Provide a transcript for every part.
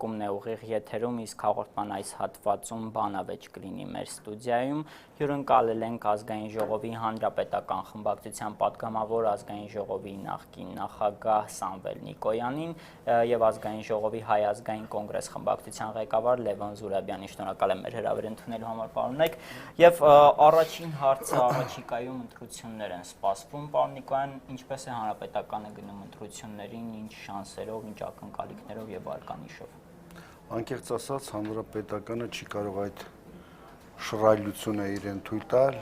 թողարկումն է ուղիղ եթերում, իսկ հաղորդման այս հատվածում բանավեճ կլինի մեր ստուդիայում։ Հյուրընկալել ենք Ազգային ժողովի հանրապետական խմբակցության պատգամավոր Ազգային ժողովի նախկին նախագահ Սամվել Նիկոյանին եւ Ազգային ժողովի Հայ ազգային կոնգրես խմբակցության ղեկավար Լևոն Զուրաբյանին։ Շնորհակալ եմ մեր հրավեր ընդունելու համար, պարոններ։ Եվ առաջին հարցը առաջիկայում ընտրություններ են սպասվում, պարոն Նիկոյան, ինչպես է հանրապետականը գնում ընտրություններին, ինչ շանսերով, ինչ ակնկալիքներով եւ արկանիշով։ Անկեղծ ասած, հանրապետականը չի կարող այդ շռայլությունը իրեն թույլ տալ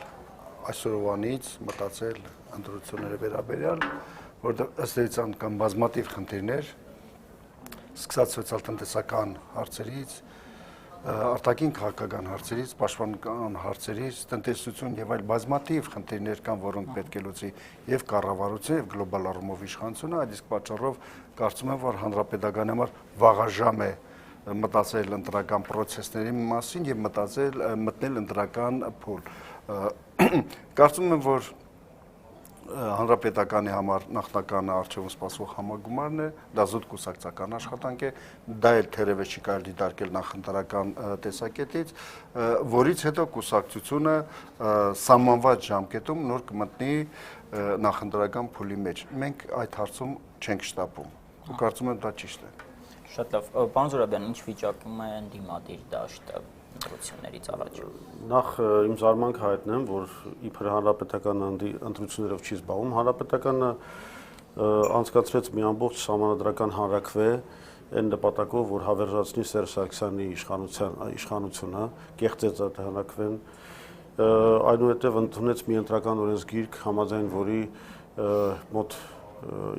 այսօրվանից մտածել ընտրությունների վերաբերյալ, որտեղ ըստ էության կան բազմաթիվ խնդիրներ, սկսած սոցիալ-տնտեսական հարցերից, արտաքին քաղաքական հարցերից, պաշտպանական հարցերից, տնտեսություն եւ այլ բազմաթիվ խնդիրներ կան, որոնք պետք է լուծի եւ կառավարությունը եւ գլոբալ առումով իշխանությունը, այդ իսկ պատճառով կարծում եմ, որ հանրապետականի համար վաղաժամ է մտածել ընտրական process-ների մասին եւ մտնել ընտրական փուլ։ Կարծում եմ, որ հանրապետականի համար նախնականը առջևում սպասվող համագումարն է, դա զուտ կուսակցական աշխատանք է, դա էլ թերևս չի կարելի դիտարկել նախընտրական տեսակետից, որից հետո կուսակցությունը սահմանված ժամկետում նոր կմտնի նախընտրական փուլի մեջ։ Մենք այդ հարցում չենք շտապում։ Ու կարծում եմ դա ճիշտ է։ Շատ լավ, պարոն Զուրաբյան, ինչ վիճակում է ընդդիմադիր դաշտը ընտրություններից առաջ։ Նախ իմ զարմանքը հայտնեմ, որ իբր հանրապետական ընտրություններով չի զբաղվում, հանրապետականը անցկացրեց մի ամբողջ սահմանադրական հանրաքվե այն նպատակով, որ հավերժացնի Սերժ Սարգսյանի իշխանությունը, կեղծեց այդ հանրաքվեն, այնուհետև ընդունեց մի ընտրական օրենսգիրք, համաձայն որի մոտ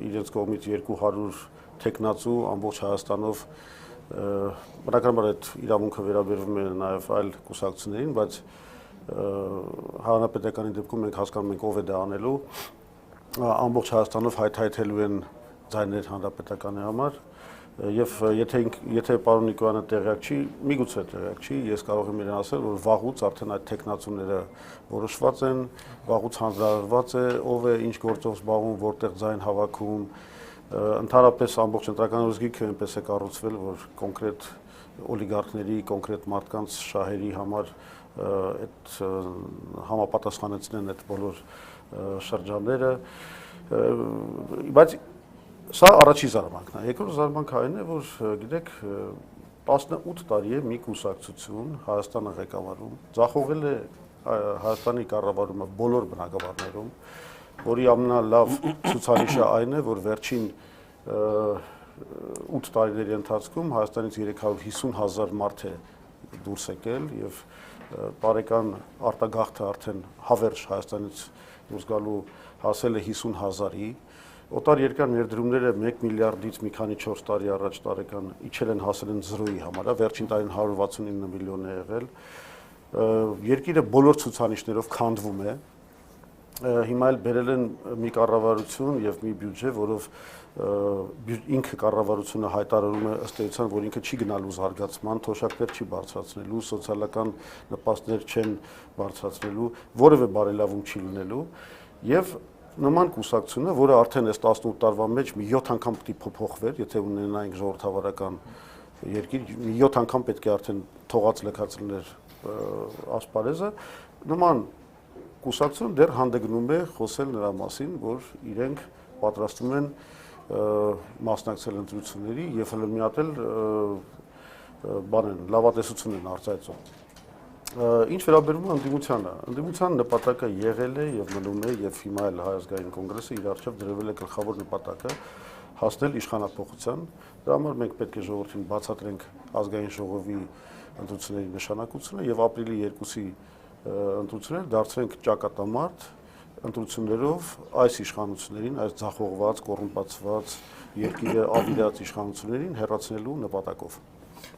իրենց կողմից 200 թեկնածու ամբողջ Հայաստանով բնականաբար այդ իրավունքը վերաբերվում է նաև այլ կուսակցություններին, բայց հանրապետականի դեպքում մենք հասկանում ենք ով է դա անելու, ամբողջ Հայաստանով հայթայթելու են ձայներ հանրապետականի համար եւ եթե պարոն Նիկոյանը տեղյակ չի, միգուցե տեղյակ չի, ես կարող եմ իրեն ասել, որ վաղուց արդեն այդ թեկնածուները որոշված են, վաղուց հանձնարարված է, ով է ինչ գործով զբաղվում, որտեղ ձայն հավաքում, ընդհանրապես ամբողջ ընտրական օրենսգիրքը այնպես է կառուցվել, որ կոնկրետ օլիգարխների, կոնկրետ մարդկանց շահերի համար այդ համապատասխանեցնեն այդ բոլոր շրջանները, բայց սա առաջի զարմանքն է։ Երկրորդ զարմանքը այն է, որ գիտեք 18 տարի է մի կուսակցություն Հայաստանը ղեկավարում, ձախողել է Հայաստանի կառավարումը բոլոր բնակավարներում, որի ամենալավ ցուցանիշը այն է, որ վերջին 8 տարիների ընթացքում Հայաստանից 350,000 մարդ է դուրս եկել եւ տարեկան արտագաղթը արդեն հավերժ Հայաստանից դուրս գալու հասել է 50,000-ի։ Օտար երկար ներդրումները 1 միլիարդից մի քանի 4 տարի առաջ տարեկան իջել են հասել են 0-ի համարը, վերջին տարին 169 միլիոն է եղել։ Երկիրը բոլոր ցուցանիշներով քանդվում է։ Հիմա էլ բերել են մի կառավարություն եւ մի բյուջե, որով ինքը կառավարությունը հայտարարում է ըստ էության, որ ինքը չի գնալու զարգացման, թոշակներ չի բարձրացնելու, սոցիալական նպաստներ չեն բարձրացնելու, որևէ բարելավում չի լինելու եւ նման կուսակցությունը, որը արդեն այս 18 տարվա մեջ մի 7 անգամ պետք է փոփոխվեր, եթե ունենայինք ժողովրդավարական երկիր, մի 7 անգամ պետք է արդեն թողած լքած լիներ ասպարեզը, նման կուսակցություն դեռ հանդգնում է խոսել նրա մասին, որ իրենք պատրաստվում են մասնակցել ընտրությունների եւ հենց մի հատ էլ լավատեսություն են արձայծում։ Ինչ վերաբերում է ընդդիմության նպատակը եղել է եւ մնում է եւ հիմա էլ Հայ ազգային կոնգրեսը իր առջեւ դրվել է գլխավոր նպատակը հասնել իշխանափոխության։ Դրա համար մենք պետք է ժողովրդին բացատրենք ազգային ժողովի ընտրությունների նշանակությունը եւ ապրիլի 2-ի ընտրությունները դարձրենք ճակատամարտ ընտրություններով այս իշխանություններին, այս ձախողված, կոռումպացված երկիրը ավիրած իշխանություններին հեռացնելու նպատակով։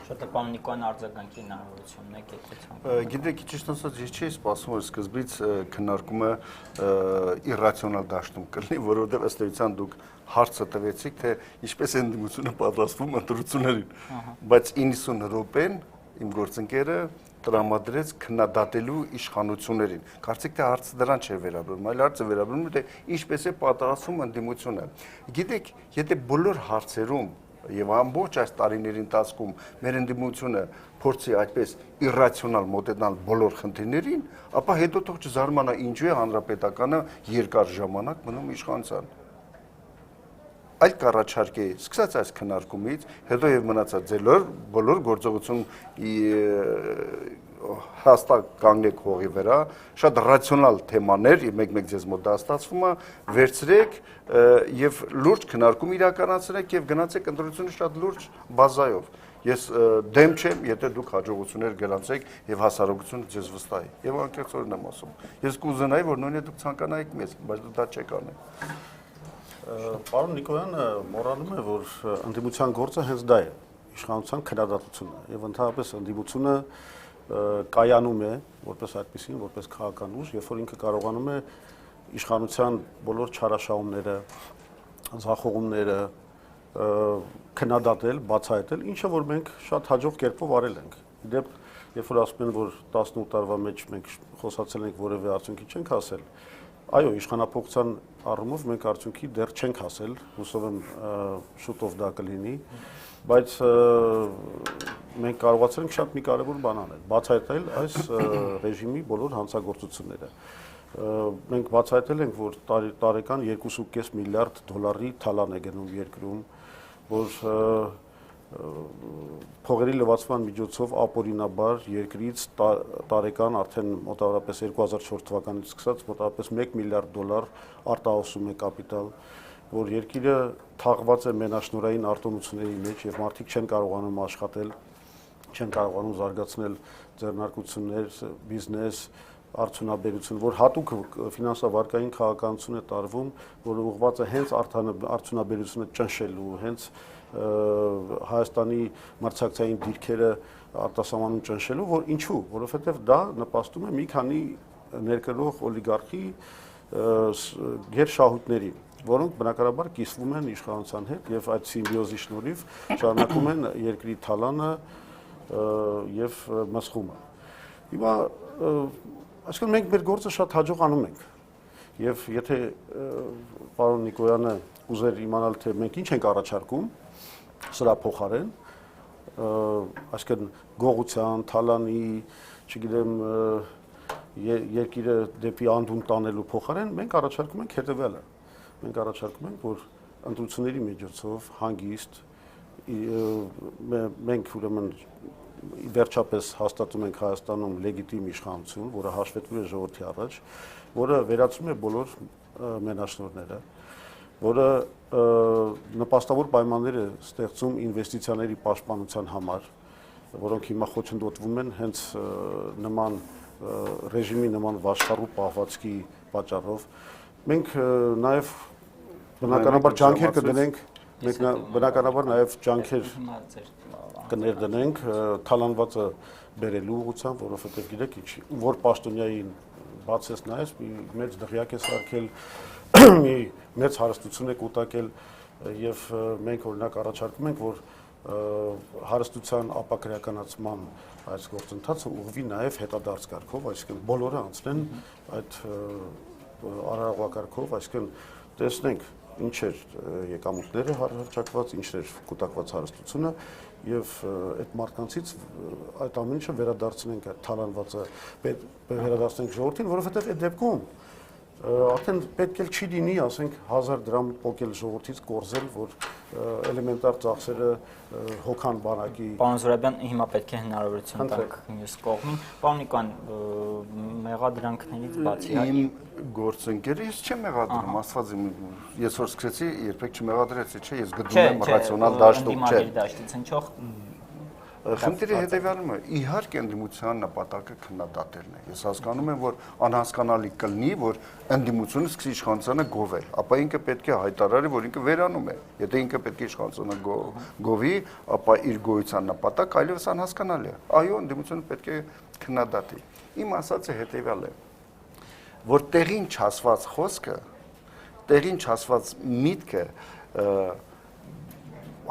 Շատ է, պարոն Նիկոյան, արձագանքի հնարավորությունն է, կեցեցան։ Գիտեք, ճիշտ ասած, ես չէի սպասում, որ սկզբից քննարկումը իռացիոնալ դաշտում կլինի, որովհետև ըստ էության դուք հարցը տվեցիք, թե ինչպես է ընդդիմությունը պատրաստվում ընտրություններին, բայց 90 րոպեն իմ գործընկերը տրամադրեց քննադատելու իշխանություններին։ Կարծիք թե հարցը դրան չէ վերաբերում, այլ հարցը վերաբերում է թե ինչպես է պատրաստվում ընդդիմությունը։ Գիտեք, եթե բոլոր հարցերում եւ ամբողջ այս տարիների ընթացքում մեր ընդդիմությունը փորձի այդպես իռացիոնալ մոտենալ բոլոր խնդիրներին, ապա հետո թող չզարմանա ինչու է հանրապետականը երկար ժամանակ մնում իշխանության։ Այլ կառաջարկի, սկսած այս քննարկումից, հետո եւ մնացած ձեր բոլոր գործողություն հաստատ կանգնեք հողի վրա, շատ ռացիոնալ թեմաներ, մեկ-մեկ ձեզ մոտ դա ստացվում է, վերցրեք եւ լուրջ քննարկում իրականացրեք եւ գնացեք ընտրությունը շատ լուրջ բազայով։ Ես դեմ չեմ, եթե դուք հաջողություններ գրանցեք եւ հասարակությունը ձեզ վստահի։ Եվ անկեղծորեն եմ ասում։ Ես կուզենայի, որ նույնիսկ դուք ցանկանայիք մեզ, բայց դուք դա չեք անում։ Պարոն Նիկոյանը մոռանում է, որ ընդդիմության գործը հենց դա է, իշխանության քննադատությունը եւ ընդհանրապես ընդդիմությունը կայանում է որպես այդպեսին, որպես քաղաքական ուժ, երբ որ ինքը կարողանում է իշխանության բոլոր չարաշահումները, ձախողումները քննադատել, բացահայտել, ինչը որ մենք շատ հաջող կերպով արել ենք։ Իդեպ, երբ որ ասում են, որ 18 տարվա մեջ մենք խոսացել ենք որևէ արդյունքի չենք հասել, այո, իշխանապողության առումով մենք արդյունքի դեռ չենք հասել, հուսով եմ շուտով դա կլինի, բայց մենք կարողացել ենք շատ մի կարևոր բան անել, բացահայտել այս ռեժիմի բոլոր հանցագործությունները։ Մենք բացահայտել ենք, որ տարեկան 2.5 միլիարդ դոլարի թալան է գնում երկրում, որ փողերի լվացման միջոցով ապօրինաբար երկրից տարեկան արդեն մոտավորապես 2004 թվականից սկսած մոտավորապես 1 միլիարդ դոլար արտահոսում է կապիտալ, որ երկիրը թաղված է մենաշնորհային արտոնությունների մեջ եւ մարդիկ չեն կարողանում աշխատել, չեն կարողանում զարգացնել ձեռնարկություններ, բիզնես, արդյունաբերություն, որ հատուկ ֆինանսավարկային քաղաքականություն է տարվում, որ ուղղված է հենց արդյունաբերությունը ճնշելու, հենց Հայաստանի մրցակցային դիրքերը արտասահմանում ճնշելու, որ ինչու, որովհետև դա նպաստում է մի քանի ներկրող օլիգարխի գերշահույթների, որոնք բնականաբար կիսվում են իշխանության հետ եւ այդ սիմբիոզի շնորհիվ շարունակում են երկրի թալանը եւ մսխումը։ Հիմա այսինքն մենք մեր գործը շատ հաջող անում ենք եւ եթե պարոն Նիկոյանը ուզեր իմանալ թե մենք ինչ ենք առաջարկում սրա փոխարեն, այսինքն գողության, թալանի, չգիտեմ, երկիրը դեպի անդուն տանելու փոխարեն մենք առաջարկում ենք հետեւյալը։ Մենք առաջարկում ենք, որ ընտրությունների միջոցով հանգիստ մենք ուրեմն վերջապես հաստատում ենք Հայաստանում լեգիտիմ իշխանություն, որը հաշվետվի է ժողովրդի առաջ, որը վերացնում է բոլոր մենաշնորհները, որը նպաստավոր պայմաններ է ստեղծում ինվեստիցիաների պաշտպանության համար, որոնք հիմա խոչընդոտվում են հենց նման ռեժիմի նման վաշխառու պահվածքի պատճառով։ Մենք նաև բնականաբար ջանքեր կդնենք, մենք բնականաբար նաև ջանքեր կներդնենք թալանվածը բերելու ուղղությամբ, որովհետև գիտեք ինչ, որ պաշտոնյային բացես նայես, մի մեծ դղյակ է սարքել, մի մեծ հարստություն է կուտակել եւ մենք օրինակ առաջարկում ենք, որ հարստության ապակրեականացման այս գործընթացը ուղղվի նաեւ հետադարձ կարգով, այսինքն բոլորը անցնեն այդ արարողակարգով, այսինքն տեսնենք ինչ էր եկամուտները հարձակված, ինչ էր կուտակված հարստությունը եւ այդ մարդկանցից այդ ամեն ինչը վերադարձնենք այդ թալանվածը վերադարձնենք ժողովրդին, որովհետեւ այդ դեպքում արդեն պետք է չի լինի, ասենք 1000 դրամ փոկել ժողովրդից կորզել, որ էլեմենտար ծախսերը հոգան բանակի։ Պարոն Զուրաբյան, հիմա պետք է հնարավորություն տանք մյուս կողմին։ Պարոն Նիկոյան, մեղադրանքներից բացի իմ գործընկերը ես չեմ մեղադրում, աստված իմ, ես որ սկսեցի, երբեք չմեղադրեցի, չէ, ես գտնում եմ ռացիոնալ դաշտում, չէ։ Խնդիրը հետևյալն է, իհարկե ընդդիմության նպատակը քննադատելն է։ Ես հասկանում եմ, որ անհասկանալի կլինի, որ ընդդիմությունը սկսի իշխանությանը գովել, ապա ինքը պետք է հայտարարի, որ ինքը վերանում է։ Եթե ինքը պետք է իշխանությանը գովի, ապա իր գոյության նպատակ այլևս անհասկանալի է։ Այո, ընդդիմությունը պետք է քննադատի։ Իմ ասածը հետևյալն է, որ տեղին չասված խոսքը, տեղին չասված միտքը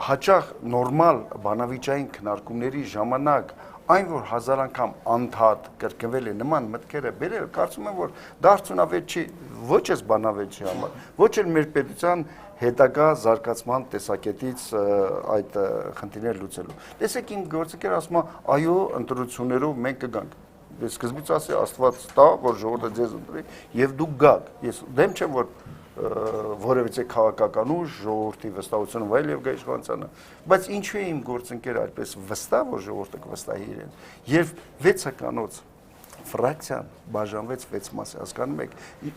հաճախ նորմալ բանավիճային քննարկումների ժամանակ այն որ 1000 անգամ անդադ կրկնվել է նման մտքերը բերել, կարծում եմ որ դա արդյունավետ չի ոչ այս բանավեճի համար, ոչ էլ մեր պետության հետագա զարգացման տեսակետից այդ խնդիրները լուծելու։ Տեսեք իմ գործընկերը ասում է, այո, ընտրություններով մենք կգանք։ Ես սկզբից ասի Աստված տա, որ ժողովուրդը ձեզ ընտրի եւ դուք գաք։ Ես դեմ չեմ որ որևիցե քաղաքական ուժ ժողովրդի վստահությունը վայել եւ գա իշխանությանը, բայց ինչու է իմ գործընկերը այդպես վստահ, որ ժողովուրդը կվստահի իրեն։ Եվ 6 հականոց ֆրակցիան բաժանվեց 6 մասի, հասկանում եք,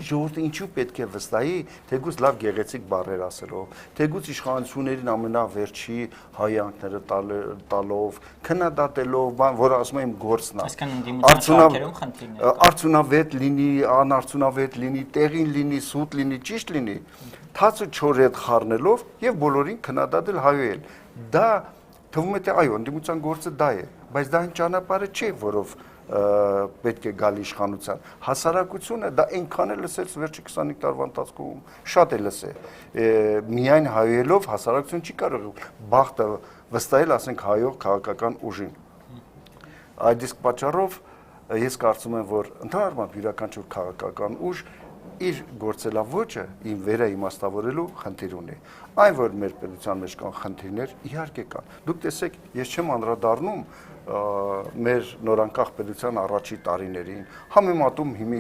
ժողովուրդը ինչու պետք է վստահի, թեկուզ լավ գեղեցիկ բառեր ասելով, թեկուզ իշխանություններին ամենավերջի հայանքները տալով, քննադատելով, բան, որը ասում եմ գործն է։ Արդյունավետ լինի, անարդյունավետ լինի, տեղին լինի, սուտ լինի, ճիշտ լինի, թացը չոր հետ խառնելով եւ բոլորին քննադատել հայոյել։ Դա թվում է թե այո, ընդդիմության գործը դա է, բայց դա այն ճանապարհը չէ, որով պետք է գալ իշխանության։ Հասարակությունը դա այնքան է լսել վերջի 25 տարվա ընթացքում, շատ է լսել։ Միայն հայելով հասարակություն չի կարող բախտը վստահել, ասենք հայող քաղաքական ուժին։ Այդ իսկ պատճառով ես կարծում եմ, որ ընդհանրապես յուրաքանչյուր քաղաքական ուժ իր գործելավոճը իմ վերաիմաստավորելու խնդիր ունի։ Այն որ մեր պետության մեջ կան խնդիրներ, իհարկե կան։ Դուք տեսեք, ես չեմ անդրադառնում մեր նորանկախ պետության առաջի տարիներին, համեմատում հիմի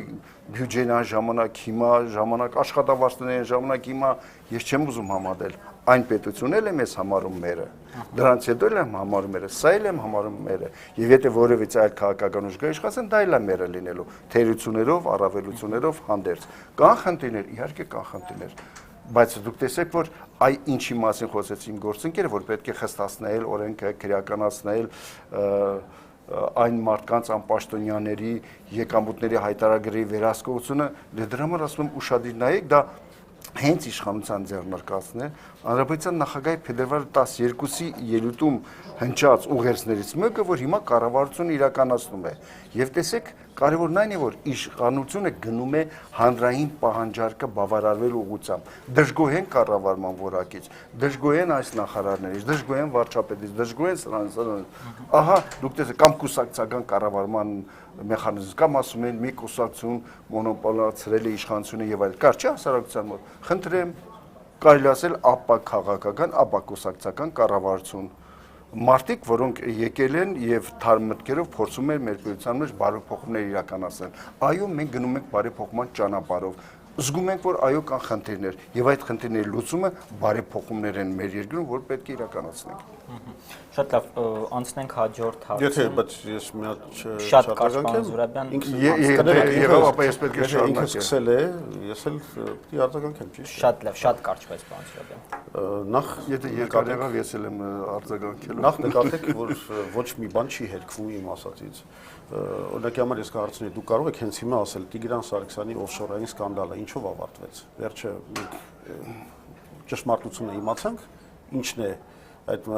բյուջեյան ժամանակ, հիմա ժամանակ աշխատավարձների ժամանակ, հիմա ես չեմ ուզում համատել։ Այն պետությունն էլ է մեզ համարում մերը, դրանց հետո էլ եմ համարում մերը, սա էլ եմ համարում մերը, եւ եթե որևիցե այլ քաղաքական ուժ գա իշխանության, դա էլ է մերը լինելու, թերություններով, առավելություններով հանդերձ։ Կան խնդիրներ, իհարկե կան խնդիրներ, բայց դուք տեսեք, որ այ ինչի մասին խոսեց իմ գործընկերը, որ պետք է խստացնել օրենքը, քրեականացնել այն մարդկանց անպաշտոնյաների եկամուտների հայտարարագրի վերահսկողությունը, դրա համար ասում եմ ուշադիր նայեք, դա հենց իշխանության ձեռնարկածն է, Հանրապետության նախագահի փետրվարի 12-ի ելույթում հնչած ուղերձներից մեկը, որ հիմա կառավարությունը իրականացնում է։ Եվ տեսեք, կարևորն այն է, որ իշխանությունը գնում է հանրային պահանջարկը բավարարելու ուղղությամբ։ Դժգոհ են կառավարման որակից, դժգոհ են այս նախարարներից, դժգոհ են վարչապետից, դժգոհ են սրանից։ Ահա, դուք տեսեք, կամ կուսակցական կառավարման մեխանիզմ, կամ ասում են մի կուսակցություն մոնոպոլացրել է իշխանությունը եւ այլ։ Կար չէ հասարակության մոտ։ Խնդրեմ, կարելի ասել ապա քաղաքական, ապա կուսակցական կառավարություն։ Մարդիկ, որոնք եկել են եւ թարմ մտքերով փորձում են մեր պետության մեջ բարեփոխումներ իրականացնել։ Այո, մենք գնում ենք բարեփոխման ճանապարհով։ Զգում ենք, որ այո կան խնդիրներ եւ այդ խնդիրների լուծումը բարեփոխումներ են մեր երկրում, որ պետք է իրականացնենք։ Շատ լավ, անցնենք հաջորդ հարցին։ Եթե բայց ես մի հատ շատ կարճ բան Զուրաբյան։ Եղավ, ապա ես պետք է շարունակեմ։ Ինքը սկսել է, ես էլ պիտի արձագանքեմ, ճիշտ։ Շատ լավ, շատ կարճ բայց բան Զուրաբյան։ Նախ եթե երկար եղավ, ես էլ եմ արձագանքելու։ Նախ նկատեք, որ ոչ մի բան չի հերկվում իմ ասածից։ Օրինակի համար ես կհարցնեի, դուք կարող եք հենց հիմա ասել Տիգրան Սարգսյանի օֆշորային սկանդալը ինչով ավարտվեց։ Վերջը ճշմարտությունը իմացանք, ինչն է այդ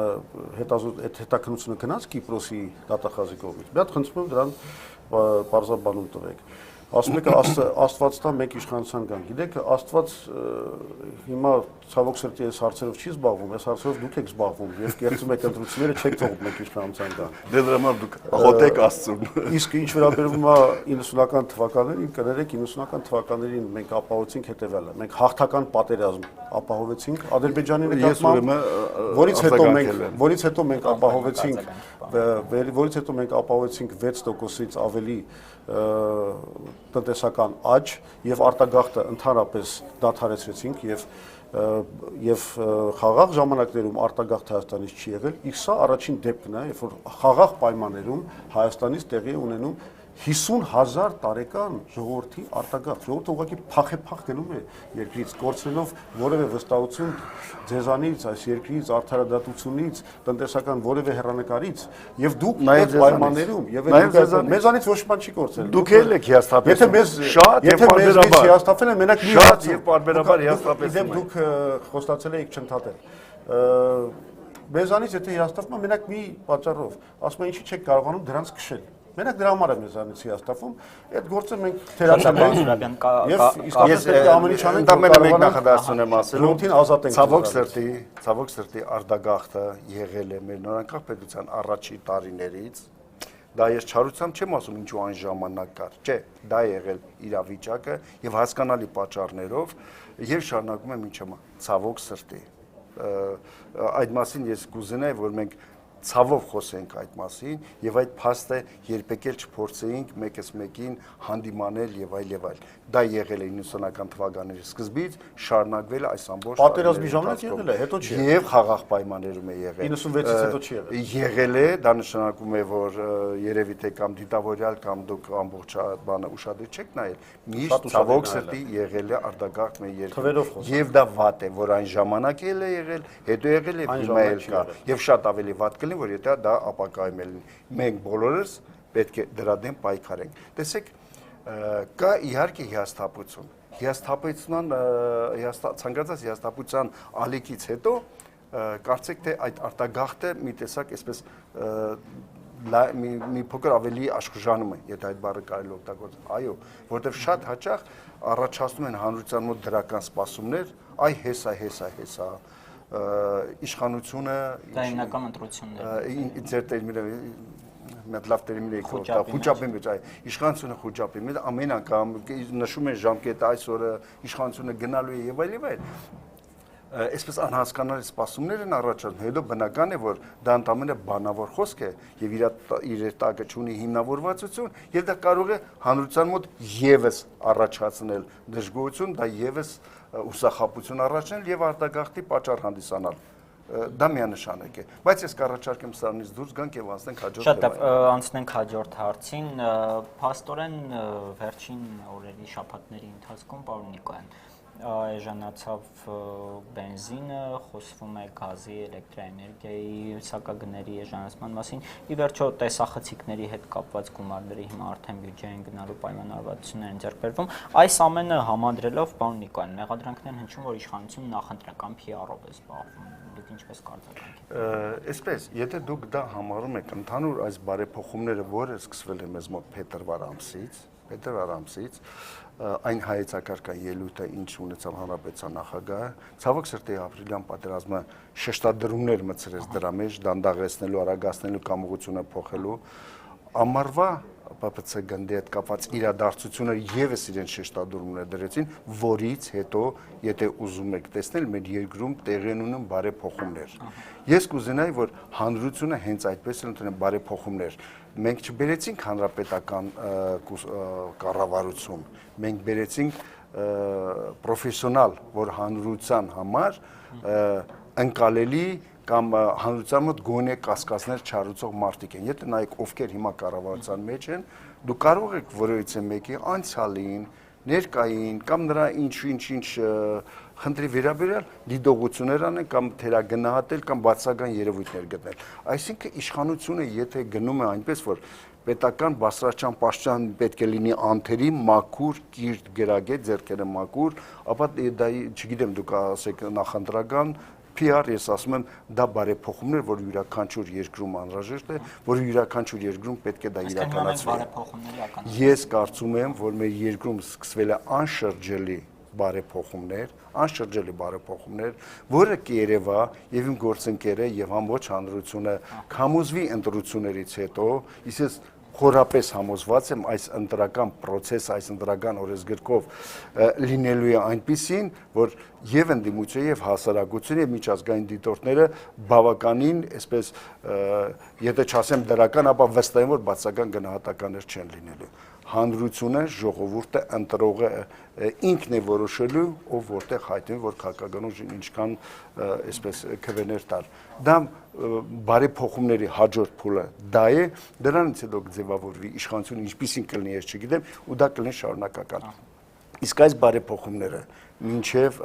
հետաքննությունը գնաց Կիպրոսի դատախազի կողմից։ Մի հատ խնդրում եմ դրան բարձրաբանում տվեք։ Ասում եք Աստված տա մեկ իշխանության կան։ Գիտեք, Աստված հիմա ցավոք սրտի այս հարցերով չի զբաղվում, այս հարցերով դուք եք զբաղվում եւ կերտում եք ընտրությունները չեք թողում մեկ իշխանության կան։ Դե դրա համար դուք աղոթեք Աստծուն։ Իսկ ինչ վերաբերում է 90-ական թվականներին, կներեք 90-ական թվականներին մենք ապահովեցինք հետեւյալը։ Մենք հաղթական պատերազմ ապահովեցինք Ադրբեջանի նկատմամբ, որից հետո մենք ապահովեցինք 6%-ից ավելի տնտեսական աճ եւ արտագաղթը ընդհանրապես դադարեցրեցինք եւ խաղաղ ժամանակներում արտագաղթ Հայաստանից չի եղել, իսկ սա առաջին դեպքն է, երբ որ խաղաղ պայմաններում Հայաստանից տեղի է ունենում 50,000 տարեկան ժողովրդի արտագաղթ, ժողովուրդը ուղղակի փախ գնում է երկրից, կորցնելով որևէ վստահություն ձեզանից, այս երկրից, արդարադատությունից, տնտեսական որևէ հեռանկարից, եւ դուք այդ պայմաններում եւ մեզանից ոչ մի բան չի կորցրել։ Դուք էլ եք հիասթափել։ Եթե մեզ հիասթափել են, մենակ շատ եւ պարբերաբար հիասթափեցին։ Իդեպ դուք խոստացել եք չընդհատել։ Մեզանից եթե հիասթափում են, մենակ մի պատճառով, ասում են ինչի չեք կարողանում դրանց քշել։ Մենակ դրա համար եմ ես հիասթափվում, այդ գործը մենք Սուրաբյան, եւ իսկապես պետք է ամեն ինչ անենք, որ մեկ նախադասություն եմ ասելու, լոթին ազատենք։ ցավոք սրտի արտագաղթը եղել է մեր նորանկախ պետության առաջի տարիներից։ Դա ես չարությամբ չեմ ասում ինչու այն ժամանակ կար, չէ, դա է եղել իրավիճակը եւ հասկանալի պատճառներով եւ շարունակում եմ ինչը ցավոք սրտի։ Այդ մասին ես կուզենայի, որ մենք ցավով խոսենք այդ մասին եւ այդ փաստը երբեք էլ չփորձեինք մեկս մեկին հանդիմանել եւ այլ։ Դա եղել է 90-ական թվականների սկզբից, շարունակվել է այս ամբողջ պատերազմի ժամանակ եղել է, հետո չի եղել։ Եվ խաղաղ պայմաններում է եղել։ 96-ից հետո չի եղել։ Եղել է, դա նշանակում է, որ երևի թե կամ դիտավորյալ կամ դուք ամբողջ բանը ուշադիր չեք նայել։ Միշտ ցավոք սրտի եղել է արտագաղթ մեր երկրում։ Եվ դա վատ է, որ այն ժամանակ էլ է եղել, հետո եղել է հիմա էլ կա։ Եվ շատ ավելի վատ կլինի, որ եթե դա ապակայում է լինի։ Մենք բոլորս պետք է դրա դեմ պայքարենք։ Տեսեք, կա իհարկե հիասթափություն։ Ցանկացած հիասթափության ալիքից հետո կարծեք թե այդ արտագաղթը մի տեսակ այսպես մի փոքր ավելի աշխուժանում է, եթե այդ բառը կարելի օգտագործել։ Այո, որովհետև շատ հաճախ առաջացնում են հանրության մոտ դրական սպասումներ, այ հեսա իշխանությունը դա հիմնական ընտրություններ ձեր տերմինը մեծ լավ տերմին է խոճապի մեջ իշխանությունը խոճապի մեջ ամեն անգամ նշում են ժամկետը այսօրը իշխանությունը գնալու է եւ այլ այսպես անհասկանալի սպասումներ են առաջանում հետո բնական է որ դա ընդամենը բանավոր խոսք է եւ իր տակը ունի հիմնավորվածություն եւ դա կարող է հանրության մոտ եւս առաջացնել դժգոհություն դա եւս ուսախապություն առաջնել եւ արտագաղթի պատճառ հանդիսանալ դա միանշանակ է բայց ես կառաջարկեմ սրանից դուրս գանք եւ անցնենք հաջորդ Շատ լավ անցնենք հաջորդ հարցին փաստորեն վերջին օրերի շաբաթների ընթացքում պարոն Նիկոյան էժանացավ բենզինը, խոսվում է գազի, էլեկտրաէներգիայի, սակագների էժանացման մասին։ Ի վերջո տեսախցիկների հետ կապված գումարների հիմա արդեն բյուջեային գնալու պայմանավորվածություններ են ձեռք բերվում։ Այս ամենը համադրելով, պարոն Նիկոյան, մեղադրանքներ են հնչում, որ իշխանությունը նախընտրական PR-ով է զբաղվում։ Դուք ինչպես կարծիք Այսպես, եթե դուք դա համարում եք ընդհանուր այս բարեփոխումները, որը սկսվել է մեզ մոտ փետրվար ամսից, այն հայեցակարգ ելույթը ինչ ունեցավ հանրապետության նախագահը, ցավոք սրտի ապրիլյան պատերազմը շեշտադրումներ մտցրեց դրա մեջ, դանդաղեցնելու, արագացնելու կամողությունը փոխելու, ամառվա ՊՊՑ գնդի հետ կապված իրադարձությունը եւս իրեն շեշտադրումներ դրեցին, որից հետո, եթե ուզում եք տեսնել, մեր երկրում տեղի են ունենում բարեփոխումներ։ Ես կուզենայի, որ հանրությունը հենց այդպես էլ ընդունի բարեփոխումներ։ Մենք չբերեցինք հանրապետական կառավարություն, մենք բերեցինք պրոֆեսիոնալ, որ հանրության համար ընկալելի կամ հանրության մոտ գոնե կասկածներ չառուցող մարդիկ են։ Եթե նայեք ովքեր հիմա կառավարության մեջ են, դու կարող եք որևիցե մեկի անցյալին, ներկային կամ նրա ինչ խնդրի վերաբերյալ դիտողություններ անեն կամ թերագնահատել կամ բացական երևույթներ գտնել։ Այսինքն իշխանությունը եթե գնում է այնպես որ պետական բարձրաճան պաշտպան պետք է լինի անթերի մաքուր կիրթ գրագետ ձեռքերը մաքուր, ապա դա չգիտեմ դուք ասեք նախընտրական PR ես ասում եմ դա բարեփոխումներ, որ յուրաքանչյուր երկրում անհրաժեշտ է, որ յուրաքանչյուր երկրում պետք է դա իրականացվի։ Ես կարծում եմ, որ մեր երկրում սկսվել է անշրջելի բարեփոխումներ, որը կերևա եւ իմ գործընկերը եւ ամբողջ հանրությունը կհամոզվի ընտրություններից հետո, իսկ խորապես համոզված եմ այս ընտրական process-ը, այս ընտրական օրենսգրքով լինելու է այնպիսին, որ եւ ընդդիմությունը եւ հասարակությունը եւ միջազգային դիտորդները բավականին, այսպես եթե չասեմ դրական, ապա վստահ եմ, որ բացական գնահատականներ չեն լինելու։ Հանրությունը, ժողովուրդը, ընտրողը ինքն է որոշելու, ով որտեղ հայտնի, որ քաղաքականություն ինչքան այսպես քվեներ տալ։ Դա բարեփոխումների հաջորդ փուլը դա է, դրանից հետո կձևավորվի իշխանությունը ինչպիսին կլինի, ես չգիտեմ, ու դա կլինի շարունակական։ Իսկ այս բարեփոխումները մինչև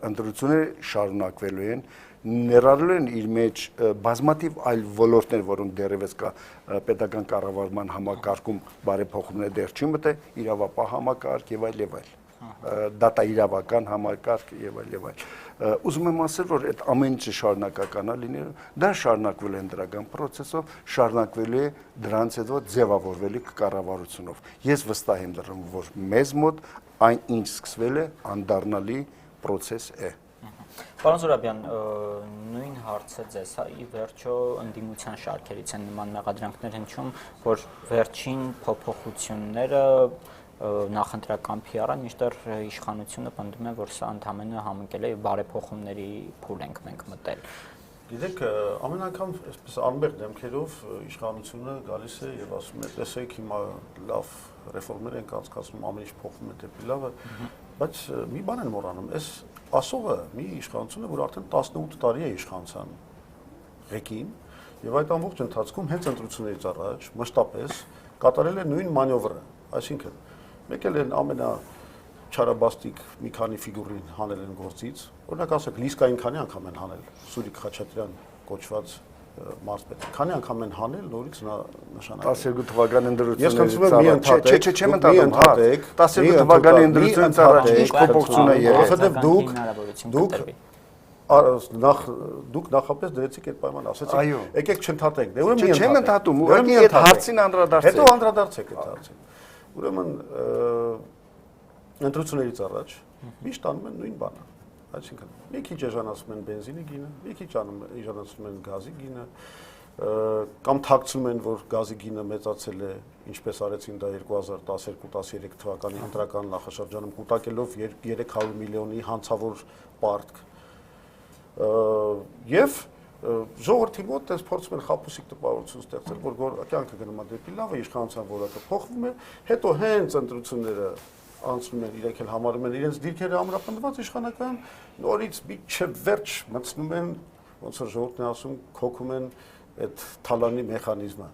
ընտրությունները շարունակվելու են, ներառելու են իր մեջ բազմաթիվ այլ ոլորտներ, որոնք դեռևս կա պետական կառավարման համակարգում բարեփոխումներ դեռ չի մտել, իրավապահ համակարգ եւ այլ եւ այլ։ դատաիրավական համակարգ եւ այլ։ Ուզում եմ ասել, որ այդ ամեն ինչը շարունակական է լինելու, դա շարունակվել է ընդրական process-ով, շարունակվել է դրանց հետո ձևավորվելի կառավարությունով։ Ես վստահ եմ դրան, որ մեզ մոտ այն ինչ սկսվել է, անդառնալի process է։ Պարոն Զուրաբյան, նույն հարցը ձեզ, ի վերջո ընդդիմության շարքերից են նման մեղադրանքներ հնչում, որ վերջին փոփոխությունները նախընտրական PR-ը, մինչդեռ իշխանությունը պնդում է, որ սա ընդհանրապես համընկել է եւ բարեփոխումների փուլ ենք մենք մտել։ Գիտեք, ամեն անգամ այսպես անմեղ դեմքերով իշխանությունը գալիս է եւ ասում է, տեսեք, հիմա լավ ռեֆորմներ են կացկացնում, ամեն ինչ փոխվում է դեպի լավը, բայց մի բան են մոռանում, այս ասողը մի իշխանություն է, որ արդեն 18 տարի է իշխանության ղեկին եւ այդ ամբողջ ընթացքում հենց ընտրություններից առաջ մշտապես կատարել է նույն մանևրը, այսինքն մեկ էլ ամենա չարաբաստիկ մի քանի ֆիգուրին հանել են գործից, օրինակ ասեք Լիսկային քանի անգամ են հանել, Սուրիկ Խաչատրյան կոչված մարզպետ, քանի անգամ են հանել նորից նշանակել 12 թվականի ընդրություններից ես խնդրում եմ մի ընդհատեք, չեմ ընդհատեք 12 թվականի ընդրությունից առաջ ինչ փոփոխություն է եղել, որովհետեւ դուք նախապես դրեցիք այդ պայմանը, ասեցիք եկեք չընդհատենք, դե ուրեմն չեմ ընդհատում, ուղղակի այդ հարցին անդրադարձեք, հետո անդրադարձեք այդ հարցին, ուրեմն ընտրություններից առաջ միշտ անում են նույն բանը, այսինքն մի քիչ էժանացնում են բենզինի գինը, մի քիչ էժանացնում են գազի գինը, կամ թաքցնում են, որ գազի գինը մեծացել է, ինչպես արեցին դա 2012-13 թվականի ընտրական նախաշրջանում, կուտակելով 300 միլիոնի հանցավոր պարտք, եւ ժողովրդի մոտ դες փորձում են խաբուսիկ տպավորություն ստեղծել, որ կյանքը գնում է դեպի լավը, իշխանության որակը փոխվում է, հետո հենց ընտրությունները անցնում են, իրենք էլ համարում են իրենց դիրքերը ամրապնդված իշխանական, նորից մի չվերջ մտցնում են, ոնց որ ժողովուրդն է ասում, քոքում են այդ թալանի մեխանիզմը։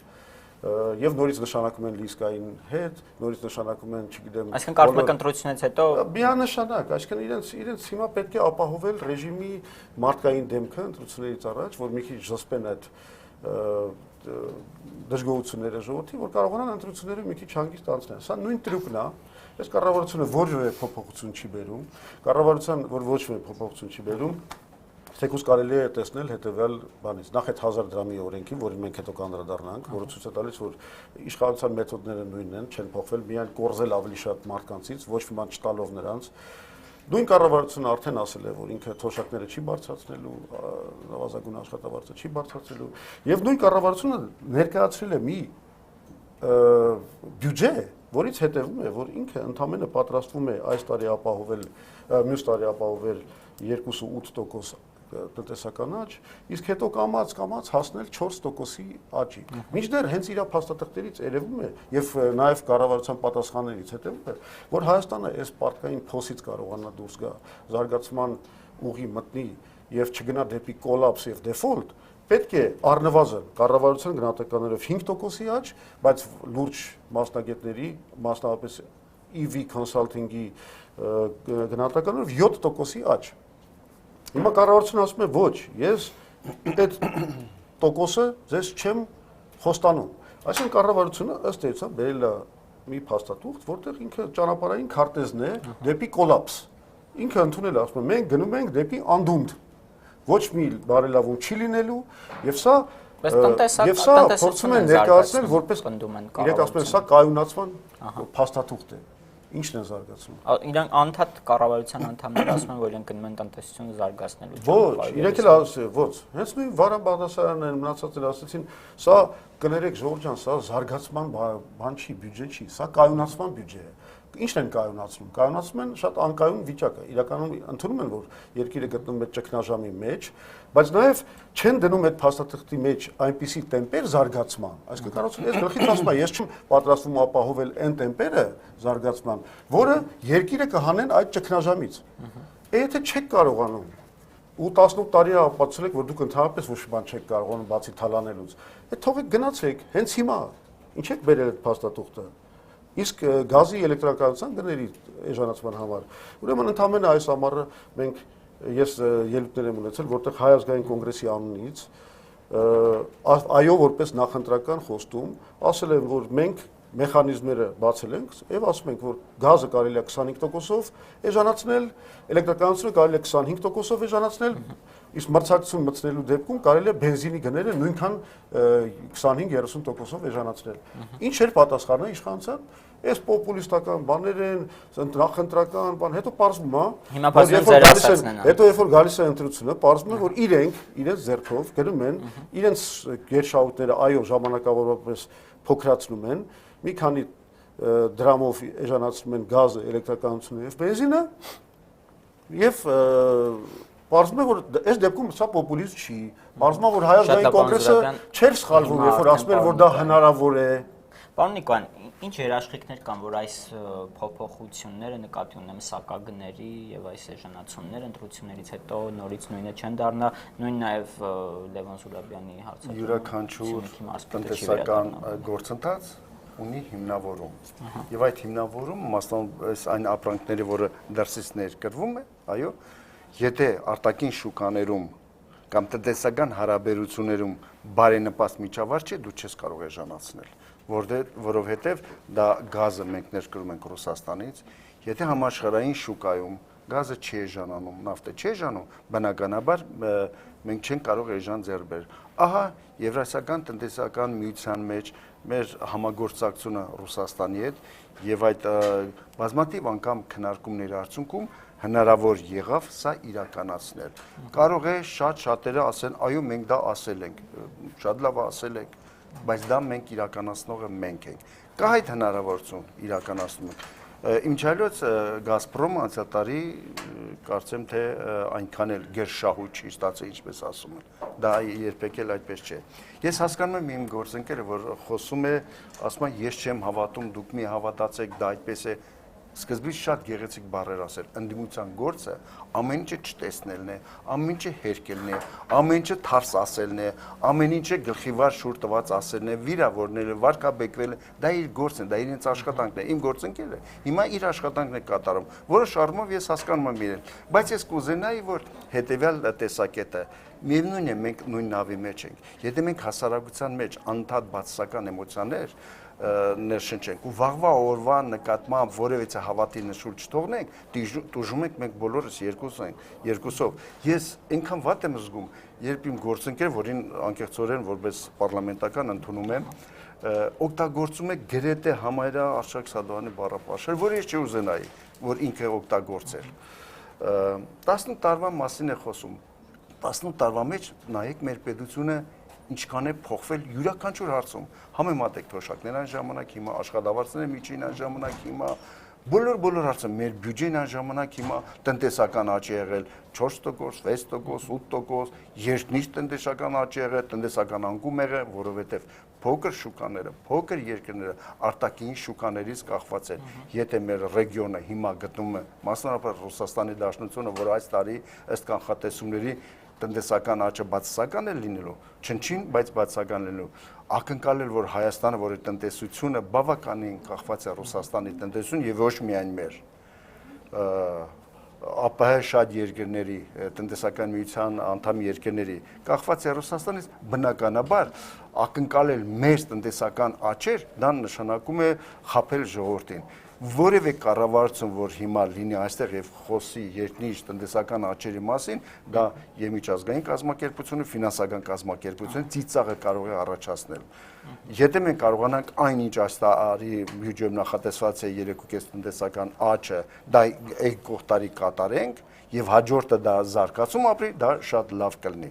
Եվ նորից նշանակում են Լիսկային հետ, նորից նշանակում են, չգիտեմ, այսինքն կարծում եք ընտրությունից հետո միանշանակ, այսինքն իրենց հիմա պետք է ապահովել ռեժիմի մարդկային դեմքը ընտրություններից առաջ, որ մի քիչ զսպեն այդ դժգոհությունները ժողովրդի, որ կարողանան ընտրությունները մի քիչ հանգիստ անցնել։ Սա նույն տրյուկն է։ Այս կառավարությունը որևէ փոփոխություն չի բերում, կառավարության, որ ոչ մի փոփոխություն չի բերում, թեկուզ կարելի է տեսնել հետևյալ բանից։ Նախ այդ 1000 դրամի օրենքին, որին մենք հետո կանդրադառնանք, որը ցույց է տալիս, որ իշխանության մեթոդները նույնն են, չեն փոխվել, միայն կորզել ավելի շատ մարդկանցից, ոչ մի բան չտալով նրանց։ Նույն կառավարությունը արդեն ասել է, որ ինքը թոշակները չի բարձրացնելու, նվազագույն աշխատավարձը չի բարձրացնելու, եւ նույն կառավարությունը ներկայացրել է մի բյուջե, որից հետևում է, որ ինքը ընդամենը պատրաստվում է այս տարի ապահովել, մյուս տարի ապահովել 2.8% տնտեսական աճ, իսկ հետո կամաց հասնել 4%-ի աճի։ Մինչդեռ հենց իր փաստաթղթերից երևում է եւ նաեւ կառավարության պատասխաններից հետևում է, որ Հայաստանը այս պարտքային փոսից կարողանա դուրս գա, զարգացման ուղի մտնի եւ չգնա դեպի կոլապս եւ դեֆոլտ, պետք է առնվազն կառավարության գնահատականներով 5%-ի աճ, բայց լուրջ մասնագետների, մասնավորապես EV Consulting-ի գնահատականներով 7%-ի աճ։ Հիմա կառավարությունը ասում է ոչ, ես այդ տոկոսը ձեզ չեմ խոստանում։ Այսինքն կառավարությունը ըստ էության բերել է մի փաստաթուղթ, որտեղ ինքը ճանապարհային քարտեզն է դեպի կոլապս։ Ինքը ընդունել է, ասում է մենք գնում ենք դեպի անդունդ։ Ոչ մի բարելավում չի լինելու եւ սա փորձում են ներկայացնել որպես իրենք ասում են սա կայունացման փաստաթուղթ է։ Ինչն է զարգացնում։ Իրանք անդադ կառավարության անդամները ասում են, որ իրենք գնում են տնտեսությունը զարգացնելու։ Ոչ, իրենք էլ ասել, ոչ։ Հենց նույն Վարան Բաղդասարյանն են մնացածները ասեցին, սա կներեք Ժողովուրդ ջան, սա զարգացման բան չի, բյուջե չի, սա կայունացման բյուջե է։ Ինչն են կայունացնում։ Կայունացնում են շատ անկայուն վիճակը։ Իրականում ընդունում են, որ երկիրը գտնվում է ճգնաժամի մեջ, բայց նաև չեն դնում այդ փաստաթղթի մեջ այնպիսի տեմպեր զարգացման։ Այսինքն կառուցում ես գլխից ասում եմ, ես չեմ պատրաստվում ապահովել այն տեմպերը զարգացման, որը երկիրը կհանեն այդ ճգնաժամից։ Եթե չեք կարողանում ու 18 տարի ապացուցել, որ դուք ընդհանրապես ոչ մի բան չեք կարողանում բացի թալանելուց, այդ թողեք գնացեք հենց հիմա։ Ինչ եք բերել այդ փաստաթուղթը։ Իսկ գազի էլեկտրականության գների էժանացման համար։ Ուրեմն ընդամենը այս ամառը ես ելույթներ եմ ունեցել, որտեղ Հայ ազգային կոնգրեսի անունից այո որպես նախընտրական խոստում ասել են, որ մենք մեխանիզմները բացել ենք եւ ասում ենք, որ գազը կարելի է 25%-ով էժանացնել, էլեկտրականությունը կարելի է 25%-ով էժանացնել, իսկ մրցակցություն մտցնելու դեպքում կարելի է բենզինի գները նույնքան 25-30%-ով էժանացնել։ Ինչ էր պատասխանը իշխանության։ Այս պոպուլիստական բաներ են, նախընտրական բան, հետո պարզվում է, հետո երբ որ գալիս է ընտրությունը, պարզվում է, որ իրենց ձեռքով գնում են, իրենց գերշահույթները այո ժամանակավորապես փոքրացնում են, մի քանի դրամով էժանացնում են գազը, էլեկտրականությունը եւ բենզինը, եւ պարզվում է, որ այս դեպքում սա պոպուլիզմ չի, պարզվում է, որ Հայաստանի կոնգրեսը չէր սխալվում, երբ որ ասում էր, որ դա հնարավոր է։ Պարոն Նիկոյան, ինչ երաշխիքներ կան, որ այս փոփոխությունները նկատի ունեմ սակագների եւ այս էժանացումները ընտրություններից հետո նորից նույնը չեն դառնա, նույն նաեւ Լևոն Զուրաբյանի հարցը։ Յուրաքանչյուր տնտեսական գործընթաց ունի հիմնավորում։ Եվ այդ հիմնավորումը մասնավոր այս այն ապրանքները, որը դրսից ներկրվում է, այո, եթե արտաքին շուկաներում կամ տնտեսական հարաբերություններում բարենպաստ միջավայր չի, դու չես կարող էժանացնել, որովհետև դա գազը մենք ներկրում ենք Ռուսաստանից, եթե համաշխարհային շուկայում գազը չի էժանանում, նավթը չի էժանում, բնականաբար մենք չենք կարող էժան ձեռք բերել։ Ահա Եվրասիական տնտեսական միության մեջ մեր համագործակցությունը Ռուսաստանի հետ եւ այդ բազմաթիվ անգամ քննարկումների արդյունքում հնարավոր եղավ սա իրականացնել։ Կարող է շատերը ասեն, այո, մենք դա ասել ենք, շատ լավ ասել ենք, բայց դա մենք իրականացնողը մենք ենք։ Կա այդ հնարավորություն իրականացնում ենք։ Իմչալոց Գազպրոմը անցյալ տարի կարծեմ թե այնքան էլ գերշահույթ չի ստացել, ինչպես ասում են։ Դա երբեք էլ այդպես չէ։ Ես հասկանում եմ իմ գործընկերը, որ խոսում է, ասում է, ես չեմ հավատում, դուք մի հավատացեք, դա այդպես է։ Սկզբից շատ գեղեցիկ բառեր ասել, ընդդիմության գործը ամեն ինչը չտեսնելն է, ամեն ինչը հերկելն է, ամեն ինչը թարս ասելն է, ամեն ինչը գլխիվար շուր տված ասելն է, վիրավորնելը, վարկաբեկվելը, դա իր գործն է, դա իրենց աշխատանքն է, իմ գործընկերը հիմա իր աշխատանքն է կատարում, որոշ առումով ես հասկանում եմ իրեն, բայց ես կուզենայի, որ հետևյալ տեսակետը միևնույն է, մենք նույն նավի մեջ ենք, եթե մենք հասարակության մեջ անընդհատ բացասական էմոցիաներ ներշնչենք ու վաղվա օրվա նկատմամբ որևէ հավատի նշույլ չթողնենք, տուժում ենք մենք բոլորս երկուսով։ Ես այնքան վատ եմ զգում, երբ իմ գործընկերը, որին անկեղծորեն որպես պարլամենտական ընդունում եմ, օգտագործում է գրեթե համարյա Արշակ Սադոյանի բառապաշար, որը ես չուզենայի, որ ինքը օգտագործեր։ 18 տարվա մասին է խոսում։ 18 տարվա մեջ նայեք մեր պետությունը ինչքան է փոխվել յուրաքանչյուր հարցում։ Համեմատեք թոշակներ այն ժամանակ, հիմա աշխատավարձները միջին այն ժամանակ, հիմա բոլոր հարցը մեր բյուջեն այն ժամանակ հիմա տնտեսական աճ է եղել 4%, 6%, 8%, երկնիշ տնտեսական աճ է եղել, տնտեսական անկում եղել, որովհետև փոքր շուկաները, փոքր երկրները արտաքին շուկաներից կախված են։ Եթե մեր ռեգիոնը հիմա գտնվում է, մասնավորապես Ռուսաստանի Դաշնությունը, որ այս տարի ըստ կանխատեսումների տնտեսական աճը բացասական է լինելու, չնչին, բայց բացասական լինելու, ակնկալել, որ Հայաստանը, որի տնտեսությունը բավականին կախված է Ռուսաստանի տնտեսություն եւ ոչ միայն մեր ԱՊՀ շատ երկրների, տնտեսական միության անդամ երկրների կախված է Ռուսաստանից, բնականաբար ակնկալել մեր տնտեսական աճեր, դա նշանակում է խաբել ժողովրդին։ Որևէ կառավարություն, որ հիմա լինի այստեղ եւ խոսի երկնիշ տնտեսական աճերի մասին, դա եւ միջազգային կազմակերպությունը, ֆինանսական կազմակերպությունը ծիծաղը կարող է առաջացնել։ Եթե մենք կարողանանք այնինչ այս տարի բյուջեում նախատեսված է 3.5 տնտեսական աճը, դա եկող տարի կատարենք եւ հաջորդը դա զարգացում ապրի, դա շատ լավ կլինի։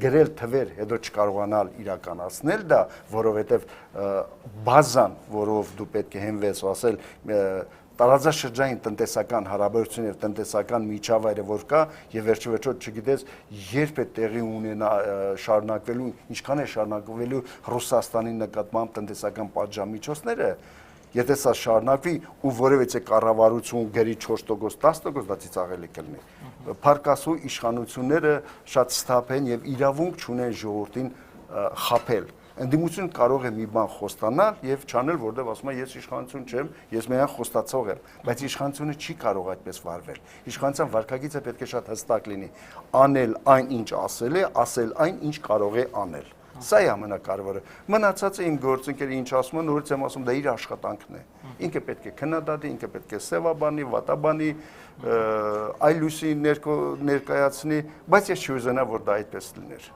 Գրել թվեր, հետո չկարողանալ իրականացնել դա, որովհետեւ բազան, որով դու պետք է հենվես, ասել տարածաշրջանային տնտեսական հարաբերություն եւ տնտեսական միջավայրը որ կա եւ վերջիվերջո չգիտես երբ է տեղի ունենա շարունակվելու, ինչքան է շարունակվելու Ռուսաստանի նկատմամբ տնտեսական պատժամիջոցները, եթե սա շարունակվի ու որևէ կառավարություն գրի 4%, 10%, դա ծիծաղելի կլինի։ Փարկասու իշխանությունները շատ սթափ են եւ իրավունք չունեն ժողովրդին խաբել։ Ընդդիմությունը կարող է մի բան խոստանալ եւ չանել, որտեղ ասում է ես իշխանություն չեմ, ես միայն խոստացող եմ, բայց իշխանությունը չի կարող այդպես վարվել։ Իշխանության վարքագիծը պետք է շատ հստակ լինի, անել այն, ինչ ասել է, ասել այն, ինչ կարող է անել։ Սա է ամենակարևորը։ Մնացածը իմ գործընկերը ինչ ասում են, նորից եմ ասում, դա իր աշխատանքն է։ Ինքը պետք է քննադատի, ինքը պետք է սևաբանի, վատաբանի, այլ լույսի ներկայացնի, բայց ես չուզենա, որ դա այդպես լիներ։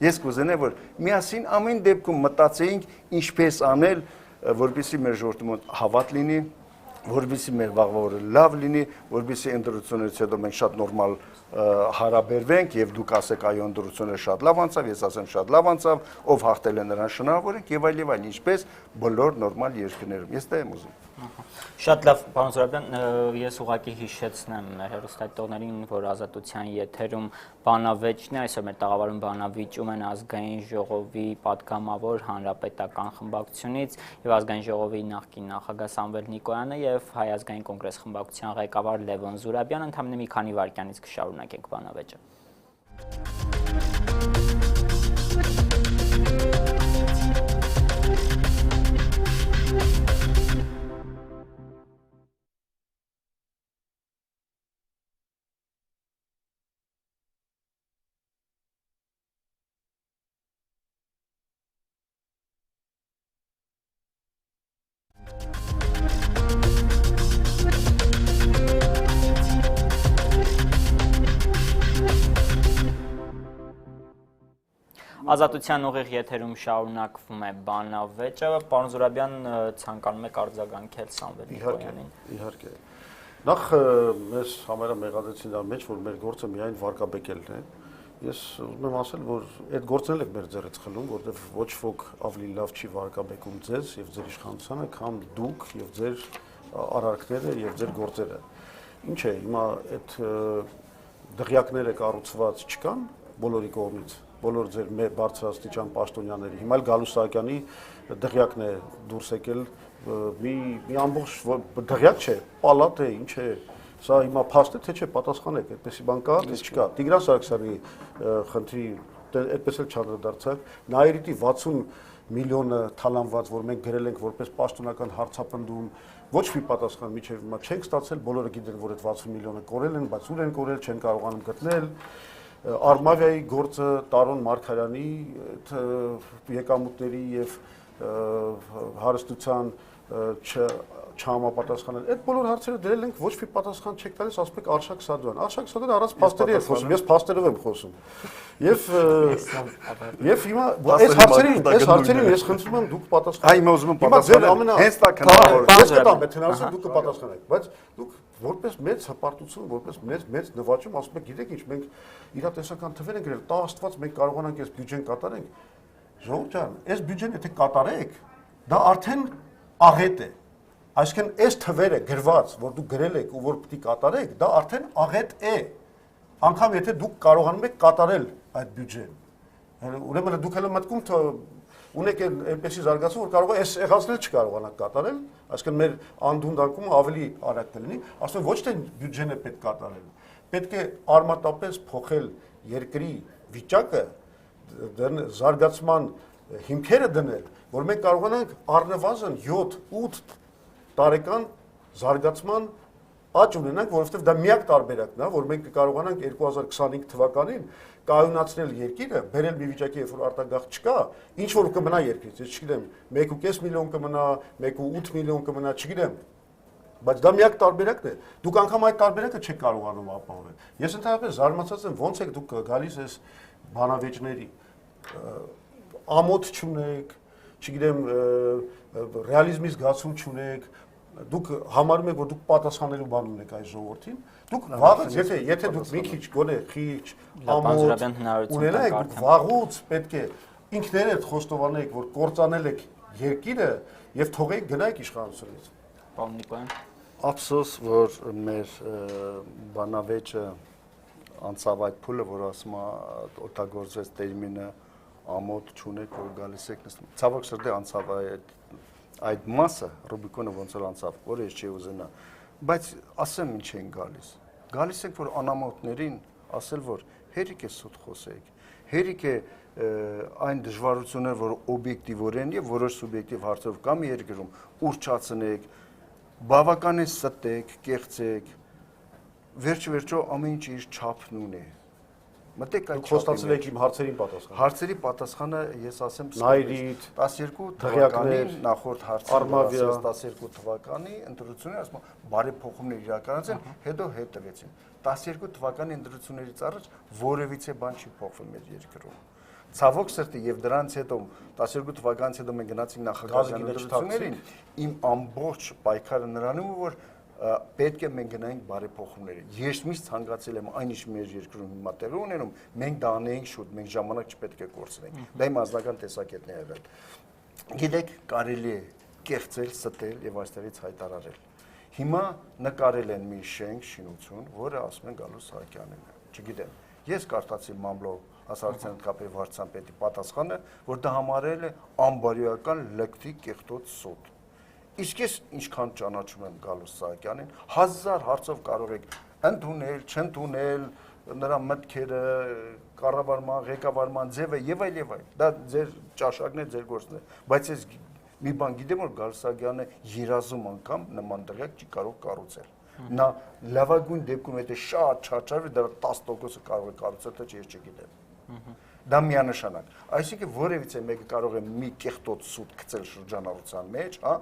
Ես կուզենայի, որ միասին ամեն դեպքում մտածեինք ինչպես անել, որպեսզի մեր ժողովրդի մոտ հավատ լինի, որպեսզի մեր վաղվա օրը լավ լինի, որպեսզի ընտրություններից հետո մենք շատ նորմալ հարաբերվենք եւ դուք ասեք այո ընտրությունները շատ լավ անցավ, ես ասեմ շատ լավ անցավ, ով հաղթել է նրան շնորհավորենք եւ այլ, ինչպես բոլոր նորմալ երկրներում։ Ես դա եմ ուզում։ Շատ լավ, պարոն Զուրաբյան, ես ուղղակի հիշեցնեմ մեր հեռուստադիտողներին, որ Ազատության եթերում բանավեճն է, այսօր մեր տաղավարում բանավիճում են Ազգային ժողովի պատգամավոր հանրապետական խմբակցությունից եւ Ազգային ժողովի նախկին նախագահ Սամվել Նիկոյանը եւ Հայ ազգային կոնգրես խմբակցության ղեկավար Լևոն Զուրաբյանը, ընդամենը մի քանի վայրկյանից կշարունակենք բանավեճը։ Ազատության ուղիղ եթերում շարունակվում է բանավեճը, պարոն Զուրաբյան, ցանկանում եք արձագանքել Սամվել Նիկոյանին։ Իհարկե։ Նախ մեզ համարը մեղադրեցին դրա մեջ, որ մեր գործը միայն վարկաբեկելն է։ Ես ուզում եմ ասել, որ այդ գործն էլ է մեր ձեռից խլում, որովհետև ոչ ոք ավելի լավ չի վարկաբեկում ձեզ եւ ձեր իշխանությանը, քան դուք եւ ձեր արարքները եւ ձեր գործերը։ Ինչ է, հիմա այդ դղյակները կառուցված չկան բոլորի կողմից, բոլոր ձեր բարձրաստիճան պաշտոնյաների։ Հիմա էլ Գալուստ Սահակյանի դղյակն է դուրս եկել, մի ամբողջ դղյակ չէ, պալատ է, ինչ է, սա հիմա փաստ է, թե չէ, պատասխանեք, այդպեսի բան կա, թե չկա։ Տիգրան Սարգսյանի խնդրի այդպես էլ չանդրադարձակ, Նայիրիտի 60 միլիոնը թալանված, որ մենք գրել ենք որպես պաշտոնական հարցապնդում, ոչ մի պատասխան միջև հիմա չենք ստացել, բոլորը գիտեն, որ այդ 60 միլիոնը կորել են, բայց ուր են կորել, չեն կարողանում գտնել։ Արմավիայի գործը Տարոն Մարգարյանի եկամուտների եւ հարստության չհամապատասխանել։ Այդ բոլոր հարցերը դրել ենք, ոչ մի պատասխան չեք տալիս, ասում եք Արշակ Սադոյան։ Արշակ Սադոյանը առանց փաստերի է խոսում, ես փաստերով եմ խոսում։ Եվ հիմա այս հարցերին ես խնդրում եմ դուք պատասխանեք։ Հիմա ուզում եմ պատասխանել։ Հենց դա քննարկում ես կտամ, եթե հնարավոր դուք կպատասխանեք, բայց դուք որպես մեծ հպարտություն, որպես մեծ նվաճում ասում եք, գիտեք ինչ, մենք իրատեսական թվեր ենք գրել, տա Աստված մենք կարողանանք այս բյուջեն կատարենք։ Ժողովուրդ ջան, այս բյուջեն եթե կատարեք, դա արդեն աղետ է։ Այսինքն այս թվերը գրված, որ դուք գրել եք ու որ պետք է կատարեք, դա արդեն աղետ է։ Անկամ եթե դուք կարողանում եք կատարել այդ բյուջեն։ Ուրեմն դուք հենց մտքում ունեք այնպեսի զարգացում, որ կարող է այս եղածները չկարողանաք կատարել, այսինքն մեր անդունդակումը ավելի արագ կլինի, ասում ոչ թե բյուջեն է պետք կատարել, պետք է արմատապես փոխել երկրի վիճակը, զարգացման հիմքերը դնել, որ մենք կարողանանք առնվազն 7-8 տարեկան զարգացման աճ ունենանք, որովհետև դա միակ տարբերակն է, որ մենք կարողանանք 2025 թվականին կայունացնել երկիրը, բերել մի վիճակի, երբ որ արտագաղթ չկա, ինչ որ կմնա երկրից, ես չգիտեմ, 1.5 միլիոն կմնա, 1.8 միլիոն կմնա, չգիտեմ, բայց դա միակ տարբերակն է։ Դուք անգամ այդ տարբերակը չեք կարողանում ապահովել։ Ես ընդհանրապես զարմացած եմ, ոնց եք դուք գալիս այս բանավեճների, ամոթ չունեք, չգիտեմ, ռեալիզմի զգացում չունեք, դուք համարում եք, որ դուք պատասխանելու բան ունեք այս ժողովրդին, դուք վաղուց, եթե դուք մի քիչ գոնե խիչ, ամոթ ունենաք, դուք վաղուց պետք է ինքներդ խոստովանեք, որ կործանել եք երկիրը եւ թողեք գնայք իշխանությունից։ Պարոն Նիկոյան, ափսոս, որ մեր բանավեճը անցավ այդ փուլը, որ ասում է օգտագործվեց տերմինը ամոթ չունեք, որ գալիս եք նստում։ Ցավոք սրտի անցավ այդ մասը, Ռուբիկոնը ոնց որ անցավ, որ ես չի ուզենա, բայց ասեմ ինչ են գալիս։ Գալիս եք, որ անամոթներին ասել, որ հերիք է սուտ խոսեք, հերիք է այն դժվարությունները, որ օբյեկտիվորեն եւ որոշ սուբյեկտիվ հարցերով կամ երկրում ուռճացնեք, բավականին ստեք, կեղծեք, վերջ-վերջո ամեն ինչ իր չափն ունի։ Մտեք այդ Խոստացել եք իմ հարցերին պատասխան։ Հարցերի պատասխանը ես ասեմ 12 թվականի նախորդ հարցը 12 թվականի ընտրությունները ասում բարեփոխումներ իրականացան, հետո հետ տվեցին։ 12 թվականի ընտրություններից առաջ որևիցե բան չի փոխվել մեր երկրում։ Ցավոք սրտի եւ դրանից հետո 12 թվականից հետո մենք գնացինք նախագահական ընտրություններին, իմ ամբողջ պայքարը նրանում որ պետք է մենք գնայինք բարեփոխումների։ Ես միշտ ցանկացել եմ այնիշ մեր երկրում հիմա տեղի ունենում, մենք դա անեինք շուտ, մենք ժամանակ չպետք է կորցնենք։ Դա իմ ազնական տեսակետն է եղել։ Գիտեք, կարելի է կեղծել, ստել եւ այստեղից հայտարարել։ Հիմա նկարել են մի շենք, շինություն, որը ասում են Գալուստ Սահակյանն է։ Չգիտեմ։ Ես կարդացի Մամլո հասարակության կապերի վարչապետի պատասխանը, որ դա համարել է անբարոյական լկտի կեղտոտ սուտ։ Իսկ ես ինչքան ճանաչում եմ Գալուստ Սահակյանին, 1000 հարցով կարող եք ընդունել, չընդունել նրա մտքերը, կառավարման, ղեկավարման ձևը եւ այլ։ Դա ձեր ճաշակն է, ձեր գործն է, բայց ես մի բան գիտեմ, որ Գալուստ Սահակյանը 30 անգամ նման դրյակ չի կարող կառուցել։ Նա լավագույն դեպքում եթե շատ չարչարվի, դրա 10%-ը կարող է կառուցել, թե ես չգիտեմ։ Դա միանշանակ։ Այսինքն որևիցե մեկը կարող է մի կեղտոտ սուտ գցել շրջանառության մեջ, հա,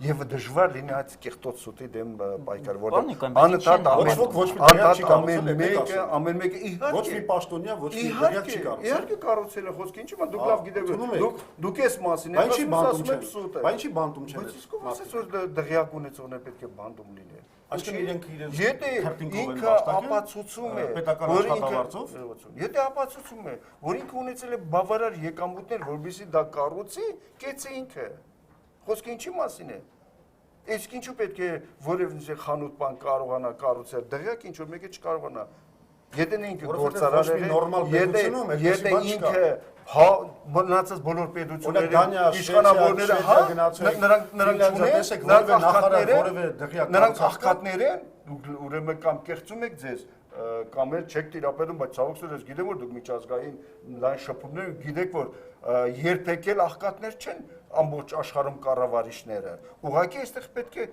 եւ դժվար լինի այդ կեղտոտ սուտի դեմ պայքար, որտեղ անընդհատ ամեն մեկը իհարկե ոչ մի պաշտոնյա, ոչ մի դրյակ չի կառուցել։ Իհարկե կառուցել է խոսքը, ինչի՞ դուք լավ գիտեք, դուք էս մասին եք ասում եք սուտ է։ Բայց չի բանտում չեն։ Բայց իսկ ով ասեց որ դղյակ ունեցողն է պետք է բանտում լինել։ Այսինքն իրենք Եթե ինքը ապացուցում է, որ եթե ապացուցում է, որ ինքը ունեցել է բավարար եկամուտներ, որովհետեւ դա կառուցի, կեցե ինքը։ Խոսքը ինչի մասին է։ Իսկ ինչու պետք է որևէ խանութ բան կարողանա կառուցել, դղյակ ինչ որ մեկը չկարողանա։ Եթե ինքը գործարար է, եթե ինքը մնացած բոլոր պետությունները իշխանավորները նրանք աղքատներ են, ուրեմն կամ կեղծում եք ձեզ, կամ էլ չեք տիրապետում, բայց ցավոք սրտի ես գիտեմ որ դուք միջազգային լայն շփումներ գիտեք որ երբեք էլ աղքատներ չեն ամբողջ աշխարհում կառավարիչները։ Ուղղակի այստեղ պետք է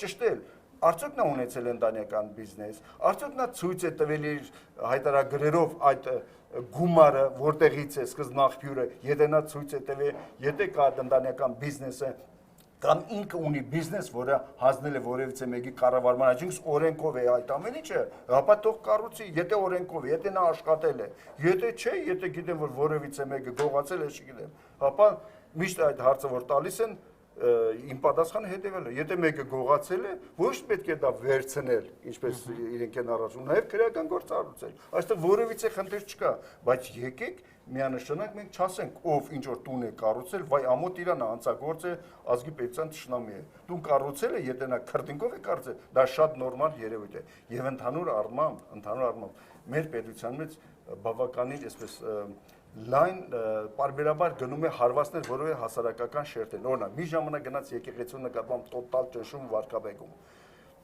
ճշտել Արդյոք նա ունեցել ընտանեկան բիզնես, արդյոք նա ցույց է տվել իր հայտարարագրերով այդ գումարը, որտեղից է սկզբնաղբյուրը, եթե նա ցույց է տվել, եթե կա ընտանեկան բիզնեսը, կամ ինքը ունի բիզնես, որը հանձնել է որևիցե մեկի կառավարման, այսինքն օրենքով է այդ ամեն ինչը, ապա թող կառուցի, եթե օրենքով է, եթե նա աշխատել է, եթե չէ, եթե գիտեմ որ որևիցե մեկը գողացել է, չգիտեմ, ապա միշտ այդ հարցը որ տալիս են իմ պատասխանը հետևել է, եթե մեկը գողացել է, ոչ պետք է դա վերցնել, ինչպես իրենք են առաջում, նաև քրեական գործ արարել։ Այստեղ որևիցե խնդիր չկա, բայց եկեք միանշանակ մենք չասենք, ով ինչ որ տուն է կառուցել, վայ ամոթ իրան հանցագործ է, ազգի պետության թշնամի է։ Տուն կառուցել է, եթե նա քրտինկով է կառուցել, դա շատ նորմալ երևույթ է։ Եվ ընդհանուր առմամբ մեր պետության մեջ բավականին այսպես լայն պարբերաբար գնում է հարվածներ որովհետև հասարակական շերտեր։ Օրինակ, մի ժամանակ գնաց եկեղեցու նկատմամբ տոտալ ճնշում վարկաբեկում։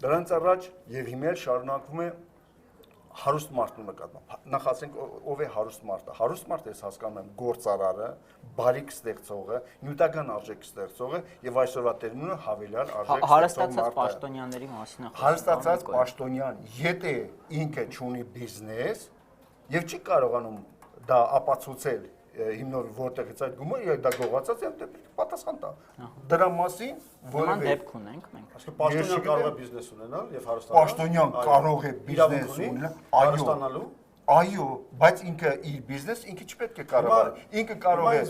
Դրանց առաջ եւ հիմա շարունակվում է հարուստ մարդու նկատմամբ։ Նախ ասենք ով է հարուստ մարդը։ Հարուստ մարդը ես հասկանում եմ գործարարը, բարիք ստեղծողը, նյութական արժեք ստեղծողը եւ այսօրվա տերմինը հավելյալ արժեք հարստացած պաշտոնյաների մասին է խոսքը։ Հարստացած պաշտոնյան, եթե ինքը ունի բիզնես եւ չի կարողանում դա ապացուցել հիմնով որտեղից այդ գումարը դա գողացած է պատասխան տա դրա մասին որևէ դեպք ունենք մենք այսինքն պաշտոնյան կարող է բիզնես ունենալ եւ հարստանալ պաշտոնյան կարող է բիզնես ունենալ հարստանալու այո բայց ինքը իր բիզնես ինքը չպետք է կառավարի ինքը կարող է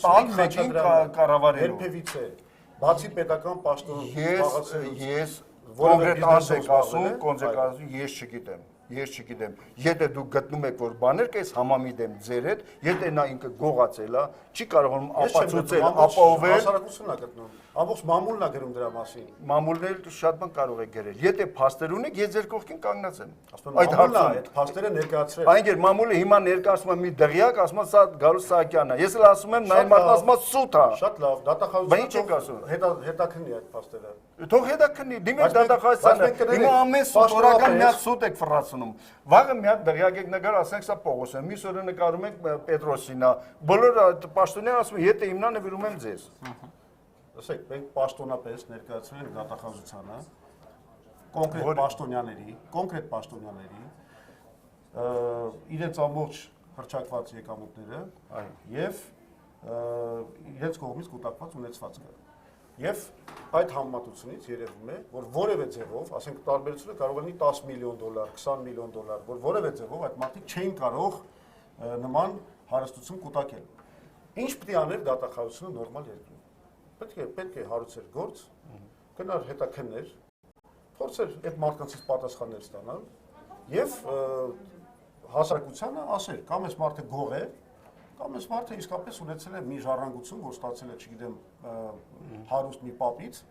տալ մեկին կառավարել երբևիցե բացի պետական պաշտոն ես կոնկրետ ասեք ասում ես չգիտեմ եթե դուք գտնում եք որ բաներ կես համամիտ եմ ձեր հետ եթե նա ինքը գողացել է չի կարողանում ապացուցել ապահովել հասարակությունն է գտնում ամբողջ մամուլն է գրում դրա մասին մամուլներ շատ բան կարող է գրել եթե փաստեր ունեք ես ձեր կողքին կանգնած եմ այդ հարցը այդ փաստերը ներկայացրել այնքեր մամուլը հիմա ներկայացնում է մի դղյակ ասում է սա Գալուստ Սահակյանն է ես էլ ասում եմ նայ մարդ ասում է սուտ է շատ լավ դատախազությունը ինչ եք ասում հետաքննի այդ փաստերը թող հետաքննի դիմեք դատախազությանը հիմա ամեն սուտորական մի հատ սուտ եք ֆռացնում վաղը մի հատ դղյակ եք նկար ասենք սա Պողոսյան մյուս օրը նկարում եք Պետրոսինա բոլոր պաշտոնյաները ասում են եթե հիմնա նվիրում եմ ձեզ Ասեք, մենք պաշտոնապես ներկայացրել ենք դատախազությանը կոնկրետ պաշտոնյաների իրենց ամբողջ հրճակված եկամուտները եւ իրենց կողմից կուտակված ունեցվածքը։ Եվ այդ համեմատությունից երևում է, որ որևէ ձևով, ասենք տարբերությունը կարող է լինի $10 միլիոն, $20 միլիոն, որ որևէ ձևով այդ մարդիկ չէին կարող նման հարստություն կուտակել։ Ինչ պետք է աներ դատախազությունը նորմալ երկրում։ Պետք է հարուցեր գործ, գնար հետաքններ, փորձեր այդ մարդկանցից պատասխաններ ստանալ եւ հասարակությանը ասեր, կամ այս մարդը գող է, կամ այս մարդը իսկապես ունեցել է մի ժառանգություն, որ ստացել է, չգիտեմ, հարուստ մի պապից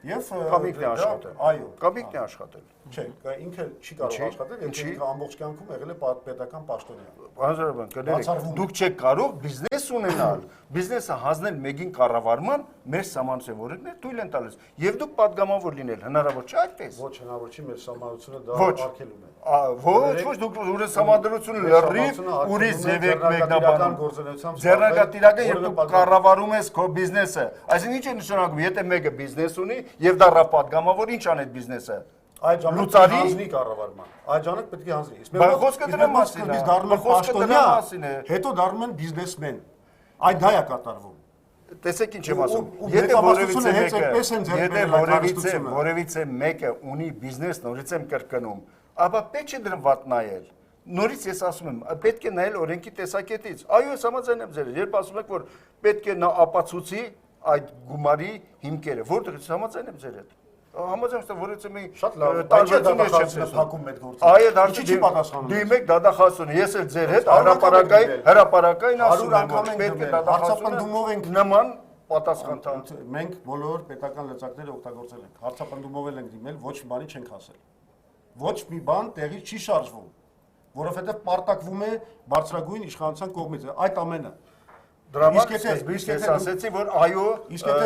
եւ կամիկն է աշխատել։ Այո, կամիկն է աշխատել։ Չէ, ինքը չի կարող աշխատել, եւ ինքը ամբողջ կյանքում եղել է պետական պաշտոնյա։ Հանրապետական կներեք, դուք չեք կարող բիզնես ունենալ, բիզնեսը հանձնել մեկին կառավարման, մեր սահմանության օրենքներ թույլ են տալիս, եւ դուք падգամավոր լինել, հնարավոր չէ այդպես։ Ոչ, հնարավոր չի, մեր սահմանությունը դա արգելում է։ Ոչ, դուք ուրիշ համադրությունը լրիվ ուրիշ ձևեք մեկնաբանում։ Ձեռնարկատիրական եւ դու կառավարում ես քո բիզնեսը։ Այսինքն ինչ է նշանակում, եթե մեկը բիզնես ունի եւ դա պատգամավոր, ինչ անի այդ բիզնեսը։ Այդ ժամանակ հանձնի կառավարման։ Այդ ժամանակ պետք է հանձնի։ Բայց խոսքը դրա մասին է։ Դառնում են պաշտոնյա, հետո դառնում են բիզնեսմեն։ Այդ դա է կատարվում։ Տեսեք ինչ եմ ասում։ Եթե որևիցե մեկը ունի բիզնես, նորից եմ կրկնում, ապա պետք է դրան վատ նայել։ Նորից ես ասում եմ, պետք է նայել օրենքի տեսակետից։ Այո, ես համաձայն եմ ձեր, երբ ասում եք, որ պետք է նա ապացուցի այդ գումարի հիմքերը, որտեղ ես համաձայն եմ ձեր հետ։ Համաձայն եմ, որից մի շատ լավ, տարբերություն է փակում այդ գործը։ Այո, դարձի չի պատասխանում։ Դու մեկ դատախազություն, ես էլ ձեր հետ հրապարակային ասում եմ, պետք է դատախազությունը ենք նման պատասխան տալ։ Մենք բոլոր պետական լծակները օգտագործել ենք։ Հարցապնդումով ենք դիմել, ոչ մի բանի չենք ասել։ Ոչ մի բան տեղի չի շարժվում, որովհետև պարտակվում է բարձրագույն իշխանության կողմից։ Այդ ամենը Դրամակ սկզբից ես ասեցի, որ այո,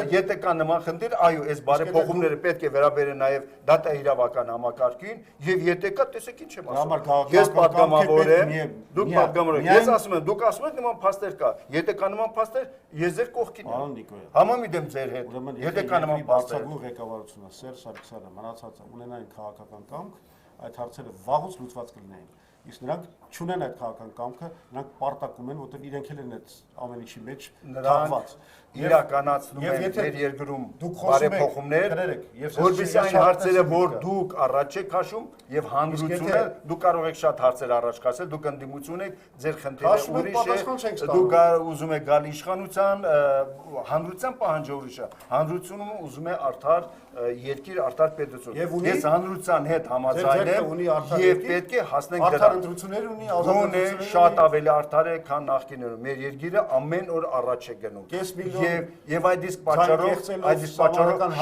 եթե կա նման խնդիր, այո, այս բարեփոխումները պետք է վերաբերեն նաև դատա իրավական համակարգին, եւ եթե կա, տեսեք ինչ եմ ասում։ Ես պատգամավոր եմ, դուք պատգամավոր եք։ Ես ասում եմ, դուք ասում եք նման փաստեր կա։ Եթե կա նման փաստեր, ես ձեր կողքին եմ։ Համամիտ եմ ձեր հետ։ Եթե կա նման փաստեր։ Ղեկավարությունը Սերժ Սարգսյանը մնացածը ունենային քաղաքական կամք, այդ հարցերը վաղուց լուծված կլինեին։ Իսկ նրանք չունեն այդ քաղաքական կամքը, նրանք պարտակում են, որտեղ իրենք էլ են այդ ամեն ինչի մեջ թաղված։ Իրականացնում են մեր երկրում բարեփոխումներ, որովհետեւ այն հարցերը, որ դուք առաջ եք քաշում եւ հանրությունը, դուք կարող եք շատ հարցեր առաջ քաշել, դուք ընդդիմություն եք, ձեր խնդիրը ուրիշ է, դուք ուզում եք գալ իշխանության, հանրության պահանջը ուրիշ է, հանրությունը ուզում է արդար երկիր, արդար պետություն։ Ես հանրության հետ համաձայն եմ եւ պետք է հասնենք դրան։ Ընտրություններ ունի, ազատություններ շատ ավելի արդար է, քան նախկիներում։ Մեր երկիրը ամեն օր առաջ է գնում։ Եվ այդ իսկ պատճառով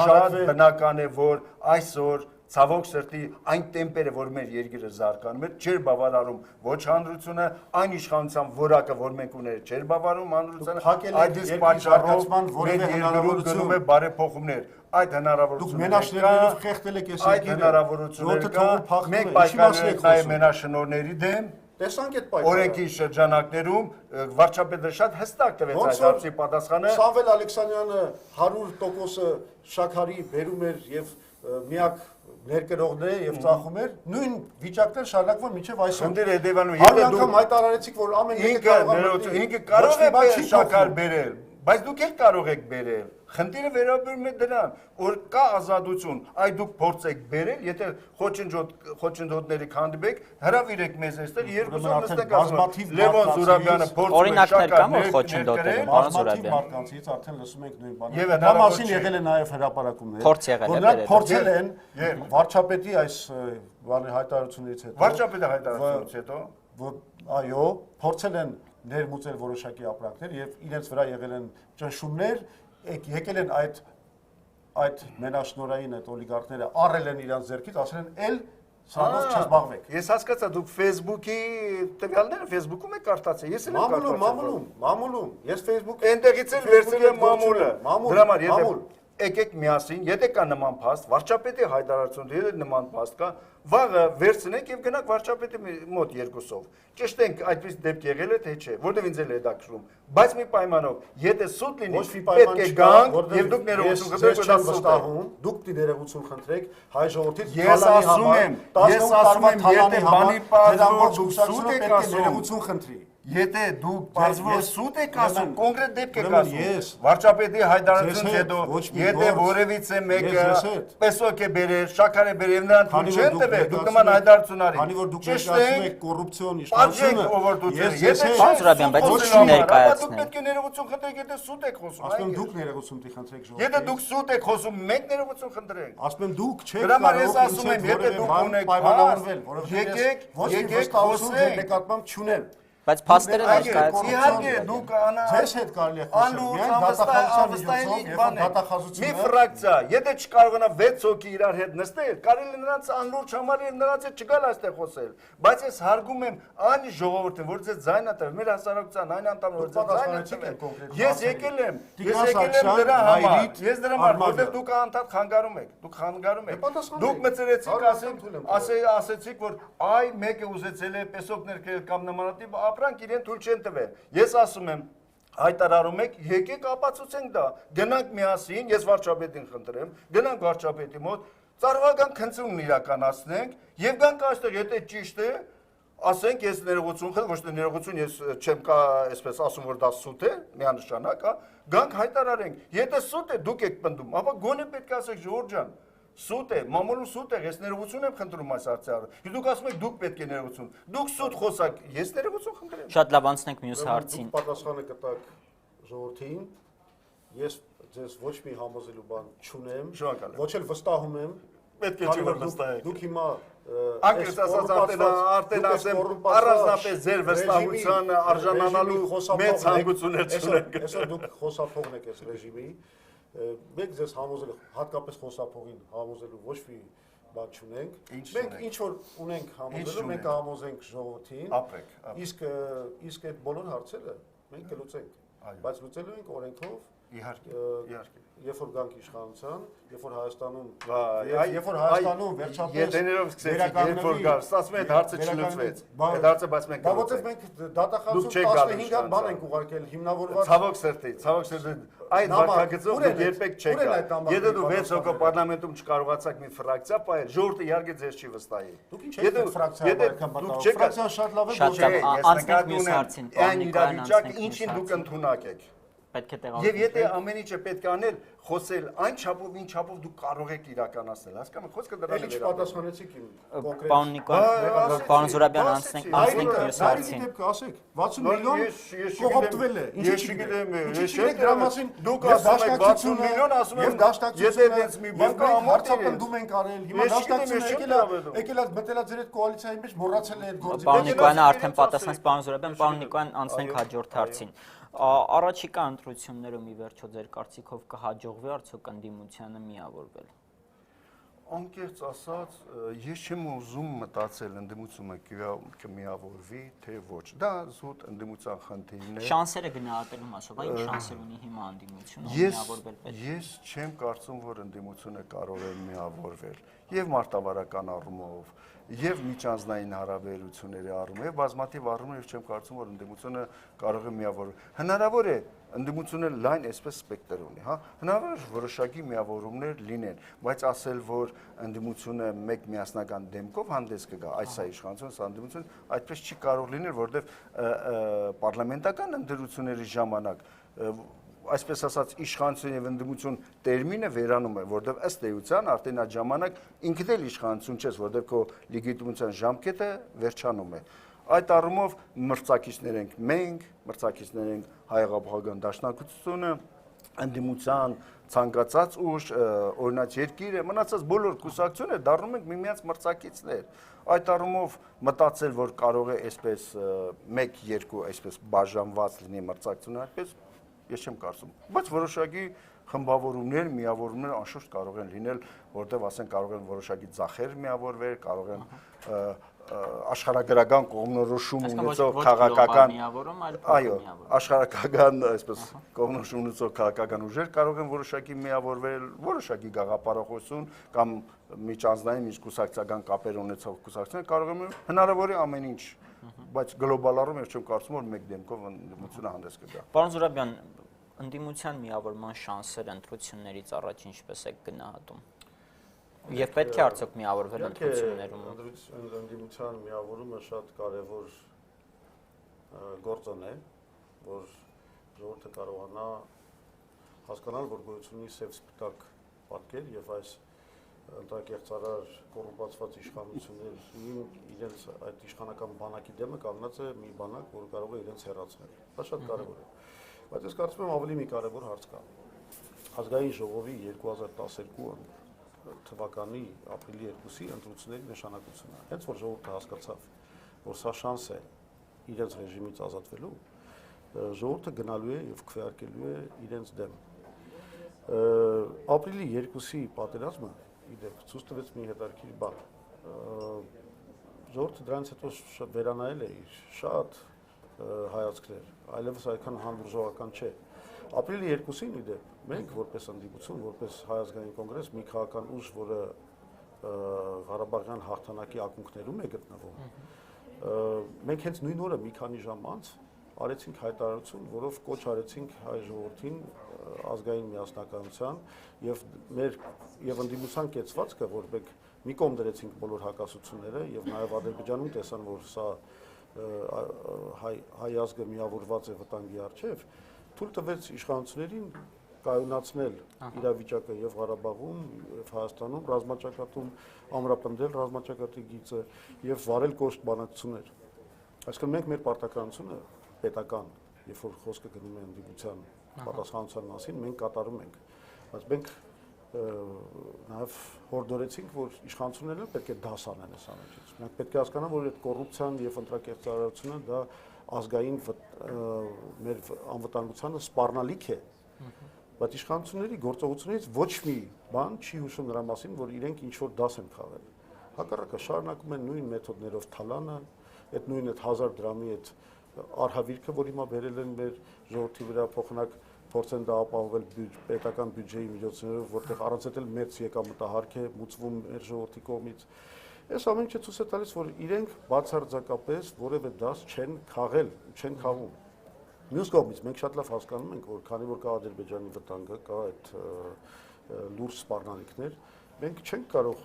շատ բնական է, որ այսօր ցավոք սրտի այն տեմպերը, որ մեր երկիրը զարգանում է, չէր բավարարում ոչ հանրությունը, այն իշխանության որակը, որ մենք ունենք, չէր բավարարում հանրությանը, այդ իսկ պատճառով մեր երկրում գնում է բարեփոխումներ։ Այդ հնարավորությունները մենաշնորհներով խեղդել եք այս երկիրը։ Այդ հնարավորությունները կա, մենք պայքարել ենք նաև մենաշնորհների դեմ։ Տեսանք այդ պայքարը։ Օրենքի շրջանակներում վարչապետը շատ հստակ տվեց այդ հարցի պատասխանը։ Սամվել Ալեքսանյանը 100% շաքարի բերում էր եւ միակ ներկրողն է եւ ծախում էր, նույն վիճակներ շարունակվում մինչեւ այսօր։ Խնդիրը հետեւանում, եթե դու հայտարարեցիք, որ ամեն ինքը կարող է շաքար բերել, բայց դուք էլ կարող եք բերել։ Խնդիրը վերաբերում է դրան, որ կա ազատություն, այ դուք փորձեք բերել, եթե խոչընդոտների քանդվեք, հրավիրեք մեզ այստեղ, երկու ժամ նստենք ասում, Լևոն Զուրաբյանը փորձում է շաքարներ խոչընդոտել, պարոն Զուրաբյան։ Մարդկանցից արդեն լսում ենք նույն բանը։ Դա մասին եղել է նաև հրապարակումներ, որ նրանք փորձել են վարչապետի այս բանի հայտարարությունից հետո։ Վարչապետի հայտարարությունից հետո, այո, փորձել են ներմուծել որոշակի ապրանքներ եւ իրենց վրա եղել են ճնշումներ, եկել են այդ մենաշնորհային այդ օլիգարխները առել են իրանց ձեռքից, ասել են էլ սրանով չզբաղվեք։ Ես հասկացա, դուք Facebook-ի տվյալները Facebook-ում եք կարդացել, ես էլ եմ մամուլում, ես Facebook այնտեղից էլ վերցրել եմ մամուլը։ Դրա համար եթե եկեք միասին, եթե կա նման փաստ, վարչապետի հայտարարություն, եթե նման փաստ կա, վաղը վերցնենք եւ գնանք վարչապետի մոտ երկուսով։ Ճշտենք այդպես դեպք եղել է թե չէ, որտեղ ինձ էլ է հետաքրքրում, բայց մի պայմանով, եթե սուտ լինի, պետք է գանք եւ դուք ներողություն խնդրեք, որ դա վստահում, դուք ներողություն խնդրեք հայ ժողովրդից ես ասում եմ, եթե բանի պատվով դուք սուտ եք ասում, ներողություն խնդրի։ Եթե դուք բարձր սուտ եք ասում, կոնկրետ դեպք եք ասում, վարչապետի հայտարարությունից հետո, եթե որևիցե մեկը պեսոկ է բերել, շաքար է բերել եւ նրան թույլ չեն տվել, դուք նման հայտարարություն արեք։ Քանի որ դուք ասում եք կոռուպցիոն իշխանություն, եթե դուք սուտ եք խոսում, մենք ներողություն խնդրենք։ Ասում եմ դուք չեք կարող ես ասում եմ, եթե դուք ունեք պայմանավորվել, որովհետեւ եկեք խոսենք նկատմամբ չունեմ։ Բայց փաստերը ներկայացնում իհարկե դուք ձեզ հետ կարելի է խոսել մի ֆրակցիա եթե չկարողանա 6 հոգի իրար հետ նստել կարելի է նրանց անլուրջ համարել եւ նրանց հետ չգալ այստեղ խոսել բայց ես հարգում եմ այն ժողովրդին որ ձեզ ձայնա տվել մեր հասարակության այն անդամները որ ձեզ ձայնա տվել ես եկել եմ դրա համար ես դրա համար որտեղ դուք անդադ խանգարում եք դուք մտցրեցիք ասեցիք որ այ մեկը ուզեցել է պեսոկ ներկել կամ նմանատիպ ապրանք իրեն թույլ չեն տվել։ Ես ասում եմ, հայտարարում եք, եկեք ապացուցենք դա։ Գնանք միասին, ես վարչապետին խնդրեմ, գնանք վարչապետի մոտ, ծառայական քննություն իրականացնենք եւ գանք այստեղ, եթե ճիշտ է, ասենք ես ներողություն խնդրեմ, ոչ թե ներողություն, ես չեմ կա, այսպես ասում որ դա սուտ է, միանշանակ, հա, գանք հայտարարենք։ Եթե սուտ է, դուք եք պնդում, ապա գոնե պետք է ասեք Ժողովուրդ ջան, սուտ է, մամուլում սուտ է, ես ներողություն եմ խնդրում այս հարցը։ Դուք ասում եք դուք պետք է ներողություն։ Դուք սուտ խոսակ, ես ներողություն խնդրեմ։ Շատ լավ անցնենք մյուս հարցին։ Դուք պատասխանը կտաք ժողովրդին։ Ես ձեզ ոչ մի համոզելու բան չունեմ, ոչ էլ վստահում եմ։ Պետք է չի վստահեք։ Դուք հիմա անկեղծ ասած արդեն ասեմ առանձնապես ձեր վստահության արժանանալու մեծ հանգուցություններ չունեք։ Այսօր դուք խոսափողն եք այս ռեժիմի։ Մենք ձեզ համոզելու, հատկապես խոսափողին համոզելու ոչ մի բան չունենք։ Մենք ինչ որ ունենք համոզելու, մենք համոզենք ժողովրդին։ Իսկ այդ բոլոր հարցերը մենք կլուծենք, բայց լուծելու ենք օրենքով։ Իհարկե։ Երբ որ գանք իշխանության, երբ որ Հայաստանում վերջապես Եդեներով սկսեցիք, երբ որ գար, ստացվում է այդ հարցը չլուծվեց։ Այդ հարցը բայց մենք որովհետև մենք դատախազում 15 բան ենք ուղարկել հիմնավորված Ցավոք սրտի այդ վարկագծով դուք երբեք չեք գա։ Եթե դու 6 հոգու պարլամենտում չկարողացաք մի ֆրակցիա պայել, ժողովուրդը իհարկե ձեզ չի վստահի։ Դուք ինչ եք ֆրակցիա բարքան պատահ։ Ֆրակցիան շատ լավ է, անցնենք մյուս հարցին։ Այն իրավիճակը ինչին դուք ընդունակ եք։ Պետք է տեղավորվեք։ Եվ եթե ամեն ինչը պետք է անել, խոսել այն չափով, ինչ չափով դուք կարող եք իրականացնել, հասկանում եք, խոսքը դրան է վերաբերում։ Էլի չպատասխանեցիք իմ կոնկրետ։ Պարոն Նիկոյան, պարոն Զուրաբյան, անցնենք մյուս հարցին։ Ասեք, 60 միլիոն կողոպտվել է։ Ես չգիտեմ, ես չգիտեմ դրա մասին։ Դուք ասում եք 60 միլիոն, ասում եմ, եթե դից մի բան կա, հարցապնդում ենք արել։ Հիմա դաշնակցությունը եկել է մտել է ձեր այդ կոալիցիայի մեջ, մոռացել է այդ գործը։ Պարոն Նիկոյանը արդեն պատասխանեց պարոն Զուրաբյան, պարոն Նիկոյան, անցնենք հաջորդ հարցին։ Առաջիկա ընտրություններում ի վերջո ձեր կարծիքով կհաջողվի արդյոք ընդդիմությանը միավորվել։ Անկեղծ ասած, ես չեմ ուզում մտածել ընդդիմությունը կմիավորվի, թե ոչ։ Դա զուտ ընդդիմության խնդիրն է։ Շանսերը գնահատելու մասով, այն շանսեր ունի հիմա ընդդիմությունը միավորվել պետք։ Ես չեմ կարծում, որ ընդդիմությունը կարող է միավորվել եւ մարտավարական առումով, եւ միջանձնային հարաբերությունների առումով, եւ բազմաթիվ առումով չեմ կարծում, որ ընդդիմությունը կարող է միավորվել։ Հնարավոր է ընդդիմությունը լայն այսպես սպեկտր ունի, հա, հնարավոր է որոշակի միավորումներ լինեն, բայց ասել, որ ընդդիմությունը մեկ միասնական դեմքով հանդես կգա, այս է իշխանությունը, սա ընդդիմություն, այդպես չի կարող լինել, որովհետեւ պարլամենտական ընտրությունների ժամանակ այսպես ասած իշխանություն եւ ընդդիմություն տերմինը վերանում է, որովհետեւ ըստ էության արդեն այդ ժամանակ ինքդ էլ իշխանություն չես, որովհետեւ քո լեգիտիմության ժամկետը վերջանում է։ Այդ առումով մրցակիցներ ենք մենք, մրցակիցներ ենք հայ-աղաբաղական դաշնակցությունը, ընդդիմության ցանկացած ուժ, օրինակ երկիրը, մնացած բոլոր կուսակցությունները դառնում են միմյանց մրցակիցներ։ Այդ առումով մտածել, որ կարող է այսպես 1-2 այսպես բաժանված լինի մրցակցությունը, այդպես ես չեմ կարծում, բայց որոշակի խմբավորումներ, միավորումներ անշուշտ կարող են լինել, որտեղ ասեն կարող են որոշակի ձախեր միավորվել, կարող են աշխարհագրական կողմնորոշում ունեցող քաղաքական, այո, աշխարհագրական, այսպես կողմնորոշում ունեցող քաղաքական ուժեր կարող են որոշակի միավորվել, որոշակի գաղափարախոսություն կամ միջանձնային միջկուսակցական կապեր ունեցող կուսակցություններ կարող են հնարավոր է ամեն ինչ, բայց գլոբալ առումով ես չեմ կարծում, որ մեկ դեմքով ընդդիմությունը հանդես կգա։ Պարոն Զուրաբյան, ընդդիմության միավորման շանսերը ընտրություններից առաջ ինչպես եք գնահատում։ Եվ պետք է արդյոք միավորվել ընտրություններում։ Ընդդիմության միավորումը շատ կարևոր գործոն է, որ ժողովուրդը կարողանա հասկանալ, որ գոյություն ունի սև սպիտակ պատկեր եւ այս ընտրակեղծարար կոռումպացված իշխանություններին իրենց այդ իշխանական բանակի դեմը կանգնած է մի բանակ, որ կարող է իրենց հեռացնել։ Դա շատ կարևոր է։ Բայց ես կարծում եմ ավելի մի կարևոր հարց կա։ Ազգային ժողովի 2012 թվականի ապրիլի 2-ի ընտրությունների նշանակությունը։ Հենց որ ժողովուրդը հասկացավ, որ սա շանս է իրենց ռեժիմից ազատվելու, ժողովուրդը գնալու է եւ քվեարկելու է իրենց դեմ։ Ապրիլի 2-ի պատերազմը իդեպ ցույց տվեց մի հետաքրքիր բան։ Ժողովուրդը դրանից հետո վերանայել է իր շատ հայացքներ, այլևս այդքան հանդուրժողական չէ։ Ապրիլի 2-ին իդեպ մենք որպես ընդդիմություն, որպես Հայ ազգային կոնգրես մի քաղաքական ուժ, որը Ղարաբաղյան հաղթանակի ակունքներում է գտնվում, մենք հենց նույն օրը մի քանի ժամ անց արեցինք հայտարարություն, որով կոչ արեցինք հայ ժողովրդին ազգային միասնականության եւ ընդդիմության կեցվածքը, որ մենք մի կողմ դրեցինք բոլոր հակասությունները եւ նաեւ Ադրբեջանում տեսան, որ սա հայ ազգը միավորված է վտանգի առջև, թույլ տվեց իշխանություններին կայունացնել իրավիճակը եւ Ղարաբաղում, եւ Հայաստանում ռազմաճակատում ամրապնդել ռազմաճակատի գիծը եւ վարել կոշտ բանակցություններ։ Այսինքն մենք մեր պարտականությունը պետական, երբ որ խոսքը գնում է ընդդիմության պատասխանատվության մասին, մենք կատարում ենք, բայց մենք նաև հորդորեցինք, որ իշխանությունները պետք է դաս անեն այս ամենից։ Մենք պետք է հասկանանք, որ այդ կոռուպցիան եւ ընտրակեղծարարությունը դա ազգային մեր անվտանգությանը սպառնալիք է։ Բայց իշխանությունների գործողություններից ոչ մի բան չի հուշում նրա մասին, որ իրենք ինչ որ դաս են քաղել։ Հակառակը շարունակում են նույն մեթոդներով թալանը, այդ նույն 1000 դրամի այդ արհավիրքը, որ հիմա բերել են մեր ժողովրդի վրա փոխանակ փորձեն դա ապահովել պետական բյուջեի միջոցներով, որտեղ առանց այդ էլ մեծ եկամտահարք է մուծվում մեր ժողովրդի կողմից։ Այս ամեն ինչը ցույց է տալիս, որ իրենք բացարձակապես որևէ դաս չեն քաղել, չեն քաղում։ Մյուս կողմից մենք շատ լավ հասկանում ենք, որ քանի որ կա Ադրբեջանի վտանգը, կա այդ լուրջ սպառնալիքներ, մենք չենք կարող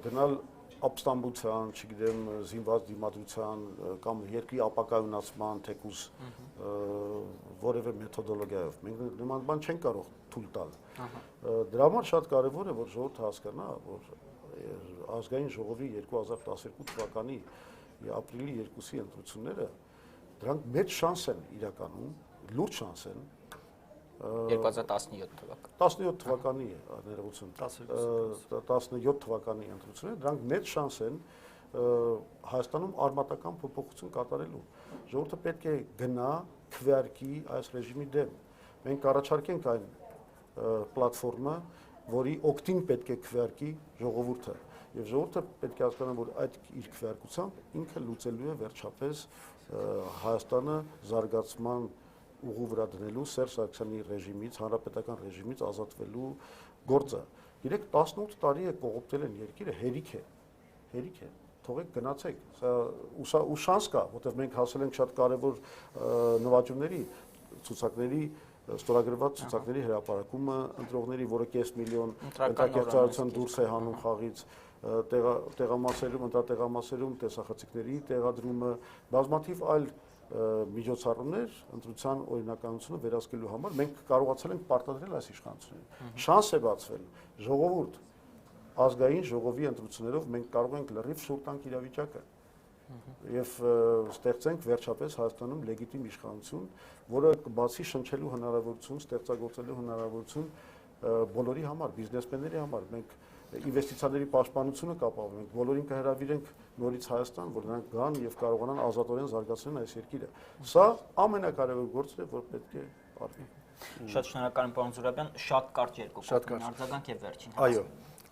գնալ ապստամբության, չգիտեմ, զինված դիմադրության կամ երկրի ապակայունացման թեկուզ որևէ մեթոդոլոգիայով։ Մենք նման բան չենք կարող թույլ տալ։ Դրա համար շատ կարևոր է, որ ժողովուրդը հասկանա, որ ազգային ժողովի 2012 թվականի ապրիլի 2-ի ընտրությունները դրանք մեծ շանս են իրականում, լուրջ շանս են 2017 թվական։ 17 թվականի ներողություն, 17 թվականի ընտրությունները, դրանք մեծ շանս են Հայաստանում արմատական փոփոխություն կատարելու։ Ժողովուրդը պետք է գնա քվեարկի այս ռեժիմի դեմ։ Մենք առաջարկենք այն պլատֆորմը, որի օգտին պետք է քվեարկի ժողովուրդը։ Եվ ժողովուրդը պետք է հասկանա, որ այդ իր քվեարկությամբ ինքը լուծելու է վերջապես Հայաստանը զարգացման ուղու վրա դնելու Սերժ Սարգսյանի ռեժիմից, հանրապետական ռեժիմից ազատվելու գործը։ Իրեք 18 տարի է կողոպտել են երկիրը, հերիք է, թողեք գնացեք, սա ու շանս կա, որտեղ մենք հասել ենք շատ կարևոր նվաճումների, ցուցակների, ստորագրված ցուցակների հրապարակումը, ընտրողների, որը 5 միլիոն ընտրակեղծարարության դուրս է հանում խաղից, տեղամասերում, ընտրատեղամասերում տեսախցիկների տեղադրումը, բազմաթիվ այլ միջոցառումներ ընտրության օրինականությունը վերահսկելու համար մենք կարողացել ենք պարտադրել այս իշխանություններին։ Շանս է բացվել ժողովուրդ ազգային ժողովի ընտրություններով մենք կարող ենք լրիվ շուտ տանք իրավիճակը եւ ստեղծենք վերջապես Հայաստանում լեգիտիմ իշխանություն, որը կբացի շնչելու հնարավորություն, ստեղծագործելու հնարավորություն բոլորի համար, բիզնեսմենների համար։ Մենք ինվեստիցիաների պաշտպանությունը կապահովենք, բոլորին կհրավիրենք նորից Հայաստան, որ նրանք գան եւ կարողանան ազատորեն զարգացնել այս երկիրը։ Սա ամենակարևոր գործն է, որ պետք է արվի։ Շատ շնորհակալ եմ, պարոն Զուրաբյան, շատ կարճ երկու արձագանք եւ վերջին։ Այո,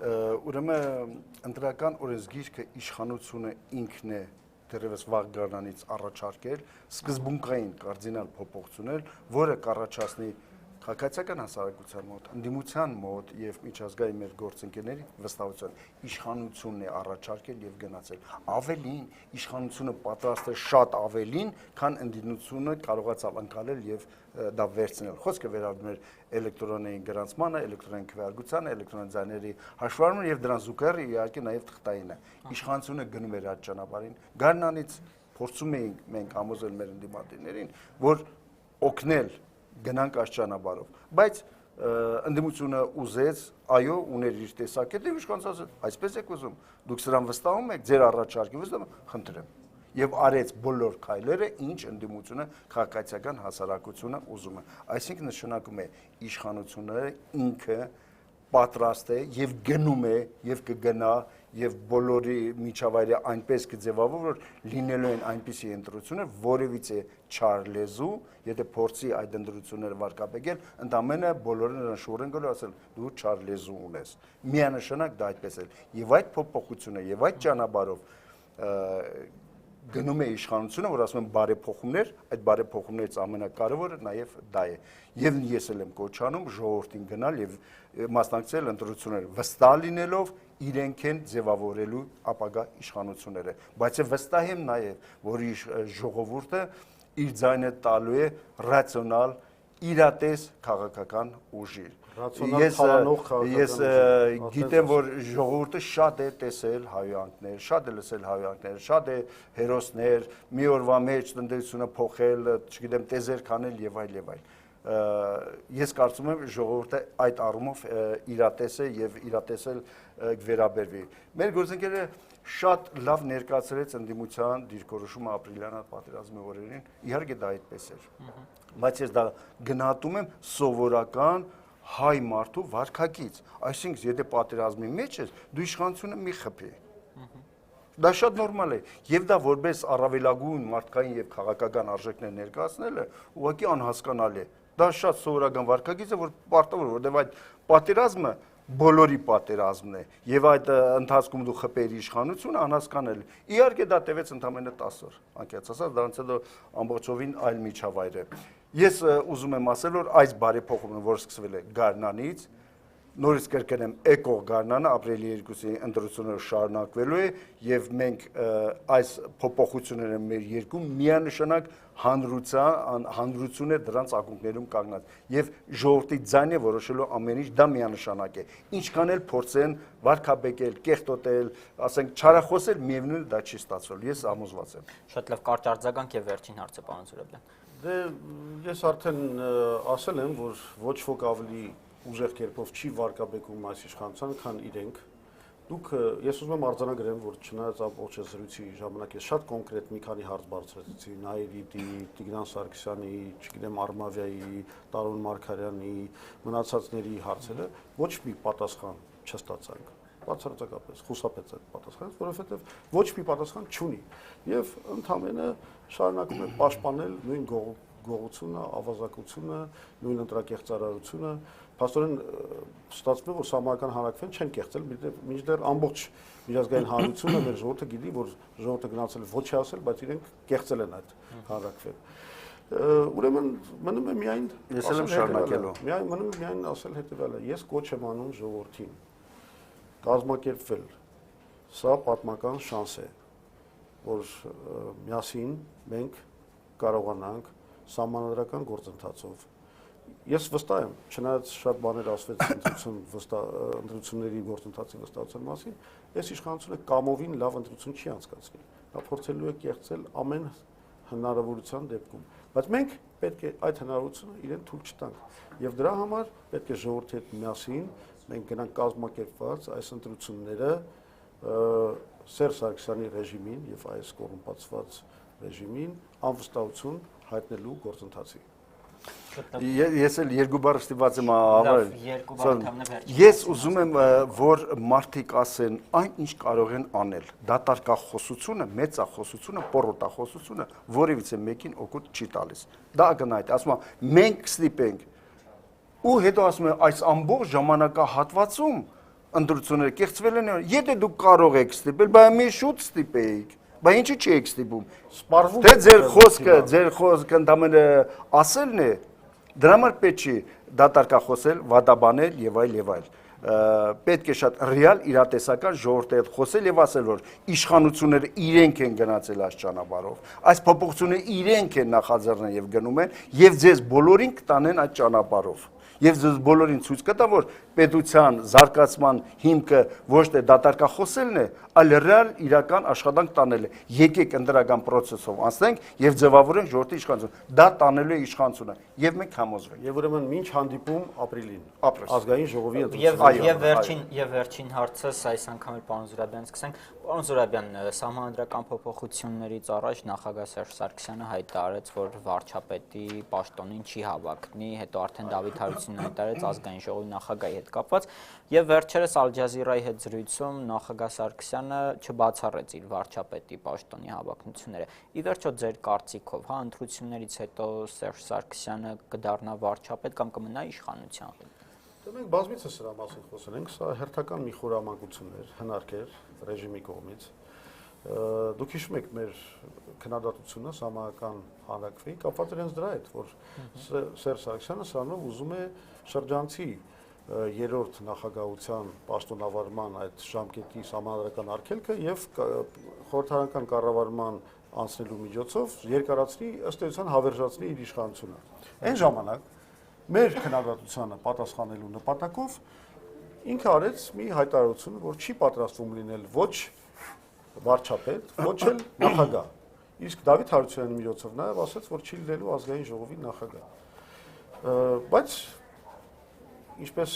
Ուրեմն ընտրական օրենսգիրքը իշխանությունը ինքն է դեռևս վաղ գարնանից առաջարկել սկզբունքային կարդինալ փոփոխություններ, որը կառաջացնի քաղաքացիական հասարակության մոտ, ընդդիմության մոտ եւ միջազգային մեր գործընկերների վստահություն իշխանությունն է առաջարկել եւ գնացել։ Ավելին իշխանությունը պատրաստ է շատ ավելին, քան ընդդիմությունը կարողացավ անցնել եւ դա վերցնել։ Խոսքը վերաբերում է էլեկտրոնային գրանցմանը, էլեկտրոնային քվեարկությանը, էլեկտրոնային ձայների հաշվառմանը եւ դրան զուգահեռ իհարկե նաեւ թղթայինը։ Իշխանությունը գնում էր այդ ճանապարհին։ Գարնանից փորձում էինք մենք համոզել մեր ընդդիմադիրներին, որ օգնել գնանք այս ճանապարհով, բայց ընդդիմությունը ուզեց, այո, ուներ իր տեսակետը, եւ իշխանությունը ասաց, այսպես եք ուզում, դուք սրան վստահում եք, ձեր առաջարկի վստահում, խնդրեմ։ Եվ արեց բոլոր քայլերը, ինչ ընդդիմությունը քաղաքացիական հասարակությունը ուզում է։ Այսինքն նշանակում է իշխանությունը ինքը պատրաստ է եւ գնում է եւ կգնա եւ բոլորի միջավայրը այնպես կձևավորվի, որ լինելու են այնպիսի ընտրություններ, որևիցե չար լեզու, եթե փորձի այդ ընտրությունները վարկաբեկել, ընդամենը բոլորը նրան շուռ են գալու ասել դու չար լեզու ունես։ Միանշանակ դա այդպես է։ Եվ այդ փոփոխությունը եւ այդ ճանապարհով գնում է իշխանությունը, որ ասում են բարեփոխումներ, այդ բարեփոխումներից ամենակարևորը նաև դա է։ Եվ ես եմ կոչանում ժողովրդին գնալ եւ մասնակցել ընտրությունները, վստահ լինելով իրենք են ձևավորելու ապագա իշխանությունները։ Բայց վստահ եմ նաև, որ ժողովուրդը իր ձայնը տալու է ռացիոնալ, իրատես քաղաքական ուժի։ Ես գիտեմ, որ ժողովուրդը շատ է տեսել հայհոյանքներ, շատ է լսել հայհոյանքներ, շատ է հերոսներ, մի օրվա մեջ տնտեսությունը փոխել, չգիտեմ, տեզեր քանել եւ այլ եւ այլ։ Ես կարծում եմ ժողովուրդը այդ առումով իրատես է եւ իրատեսել կվերաբերվի։ Մեր գործընկերը շատ լավ ներկայացրեց ընդդիմության դիրքորոշումը ապրիլյան պատերազմի օրերին, իհարկե դա այդպես էր։ Բայց ես դա գնահատում եմ սովորական հայ մարդու վարքագիծ, այսինքն եթե պատերազմի մեջ ես, դու իշխանությունը մի խփի։ Դա շատ նորմալ է, եւ դա որպես առավելագույն մարդկային եւ քաղաքական արժեքներ ներկայացնելը ուղղակի անհասկանալի է։ Դա շատ սովորական վարքագիծ է, որ պարտավոր է, որովհետեւ այդ պատերազմը բոլորի պատերազմն է եւ այդ ընթացքում դու խփերի իշխանությունը անհասկանալ է։ Իհարկե դա տևեց ընդամենը 10 օր, անկեղծ ասած, դրանից հետո ամբողջովին այլ միջավայր է։ Ես ուզում եմ ասել, որ այս բարեփոխումը, որ սկսվել է Գարնանից, նորից կրկնեմ, էկող Գարնանը ապրիլի 2-ի ընտրությունները շարունակվելու է եւ մենք այս փոփոխությունները մեր երկում միանշանակ հանրություն է դրանց ակունքներում կանգնած եւ ժողովրդի ձայնը որոշելու ամեն ինչ դա միանշանակ է ինչքան էլ փորձեն վարկաբեկել, կեղտոտել, ասենք չարախոսել, միևնույն դա չի ստացվել։ Ես համոզված եմ։ Շատ լավ, կարճ արձագանք եւ վերջին հարցը, պարոն Զուրաբյան։ Դե ես արդեն ասել եմ, որ ոչ ոք ավելի ուժեղ կերպով չի վարկաբեկում այս իշխանությանը, քան իրենք։ Դուք ես ուզում եմ արձանագրեմ, որ չնայած ամբողջ զրույցի ժամանակ ես շատ կոնկրետ մի քանի հարց բարձրացրեցի Նաիրիտի, Տիգրան Սարգսյանի, չգիտեմ Արմավյայի, Տարոն Մարգարյանի, մնացածների հարցերը, ոչ մի պատասխան չստացանք։ Բացարձակապես խուսափեց այդ պատասխանից, որովհետև ոչ մի պատասխան չունի եւ ընդհանրապես շարունակում է պաշտպանել նույն գողությունը, ավազակությունը, նույն ընտրակեղծարարությունը, փաստորեն ստացվում է, որ սահմանական հանրակրթեն չեն կեղծել, մինչդեռ ամբողջ միջազգային հանրությունը մեր ժողովուրդը գիտի, որ ժողովուրդը գնացել է ոչ ասել, բայց իրենք կեղծել են այդ հանրակրթեն։ Ուրեմն մնում է միայն մնում է միայն ասել հետևյալը. ես կոչ եմ անում ժողովրդին կազմակերպվել։ Սա պատմական շանս է, որ միասին մենք կարողանանք սահմանադրական գործընթացով։ Ես վստահ եմ, չնայած շատ բաներ ասվեց ընտրությունների գործընթացի վստահության մասին, այս իշխանությունը կամովին լավ ընտրություն չի անցկացնի։ Նա փորձելու է կեղծել ամեն հնարավորության դեպքում, բայց մենք պետք է այդ հնարավորությունը իրեն թույլ չտանք։ Եվ դրա համար պետք է ժողովրդի հետ միասին մենք գնանք կազմակերպված այս ընտրությունները Սերժ Սարգսյանի ռեժիմին եւ այս կոռումպացված ռեժիմին անվստահություն հայտնելու գործընթացի։ Ես էլ երկու բառ ստիպված եմ ավարտել։ Ես ուզում եմ, որ մարդիկ ասեն այն ինչ կարող են անել։ Դատարկախոսությունը, մեծախոսությունը, պոռոտախոսությունը որևիցե մեկին օգուտ չի տալիս։ Դա ակնհայտ է, ասում եմ, մենք ստիպենք ու հետո ասում եմ, այս ամբողջ ժամանակահատվածում ընտրությունները կեղծվել են, եթե դուք կարող եք ստիպել, բայց մի շուտ ստիպեիք, բայց ինչի՞ չեք ստիպում։ Սպառվում Թե ձեր խոսքը ընդամենը ասելն է, դրա համար պետք չի դատարկախոսել, վատաբանել եւ այլ։ Պետք է շատ ռեալ իրատեսական ժողովրդի հետ խոսել եւ ասել, որ իշխանությունները իրենք են գնացել այս ճանապարհով, այս փոփոխությունները իրենք են նախաձեռնել եւ գնում են եւ ձեզ բոլորին կտանեն այդ ճանապարհով։ Եվ ձեզ բոլորին ցույց կտա, որ պետության զարգացման հիմքը ոչ թե դատարկախոսելն է, այլ ռեալ իրական աշխատանք տանելը։ Եկեք ընտրական process-ով անցնենք եւ ձևավորենք ժողովրդի իշխանությունը։ Դա տանելու է իշխանությունը եւ մենք համոզվենք։ Եվ ուրեմն ինչ հանդիպում ապրիլին։ Ապրես։ Ազգային ժողովի Եվ վերջին հարցս այս անգամ էլ պարոն Զուրաբյանից սկսենք։ Պարոն Զուրաբյան, սահմանադրական փոփոխություններից առաջ նախագահ Սերժ Սարգսյանը հայտարարեց, որ վարչապետի պաշտոնին չի հավակնի, հետո արդեն Դավիթ Հարությունյանը հայտարարեց ազգային ժողովի նախագահի հետ կապված, եւ վերջերս Ալ Ջազիրայի հետ զրույցում նախագահ Սարգսյանը չբացառեց իր վարչապետի պաշտոնի հավակնությունները։ Ի վերջո ձեր կարծիքով, հա, ընտրություններից հետո Սերժ Սարգսյանը կդառնա վարչապետ կամ կմնա իշխանության։ Մենք բազմիցս սրա մասին խոսել ենք, սա հերթական մի խորամանկություն էր, հնարք էր ռեժիմի կողմից։ Դուք հիշում եք մեր քննադատությունը սահմանական հանրակրվեի կապված իրենց դրա հետ, որ Սերժ Սարգսյանը սրանով ուզում է շրջանցի երրորդ նախագահության պաշտոնավարման այդ ժամկետի սահմանադրական արգելքը եւ խորհրդարանական կառավարման անցնելու միջոցով երկարացնի ըստ էության հավերժացնի իր իշխանությունը։ Այն ժամանակ մեր քննադատությանը պատասխանելու նպատակով ինքը արեց մի հայտարարություն, որ չի պատրաստվում լինել ոչ վարչապետ, ոչ էլ նախագահ։ Իսկ Դավիթ Հարությունյանի միջոցով նաև ասաց, որ չի լինելու ազգային ժողովի նախագահ։ Բայց ինչպես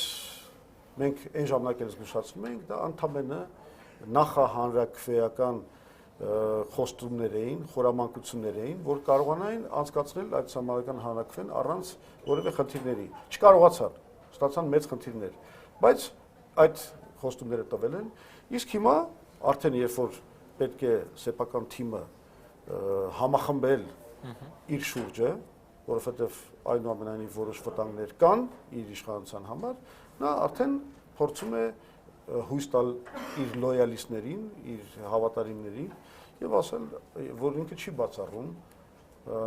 մենք այն ժամանակ էլ զգուշացնում ենք, դա ընդամենը նախահանրաքվեական խոստումներ էին, խորամանկություններ էին, որ կարողանային անցկացնել այդ սահմանադրական հանրաքվեն առանց որևէ խնդիրների։ Չկարողացան, ստացան մեծ խնդիրներ, բայց այդ խոստումները տվել են, իսկ հիմա արդեն երբ որ պետք է սեփական թիմը համախմբել իր շուրջը, որովհետև այնուամենայնիվ որոշ վտանգներ կան իր իշխանության համար, նա արդեն փորձում է հույս տալ իր լոյալիստներին, իր հավատարիմներին եւ ասել, որ ինքը չի բացառում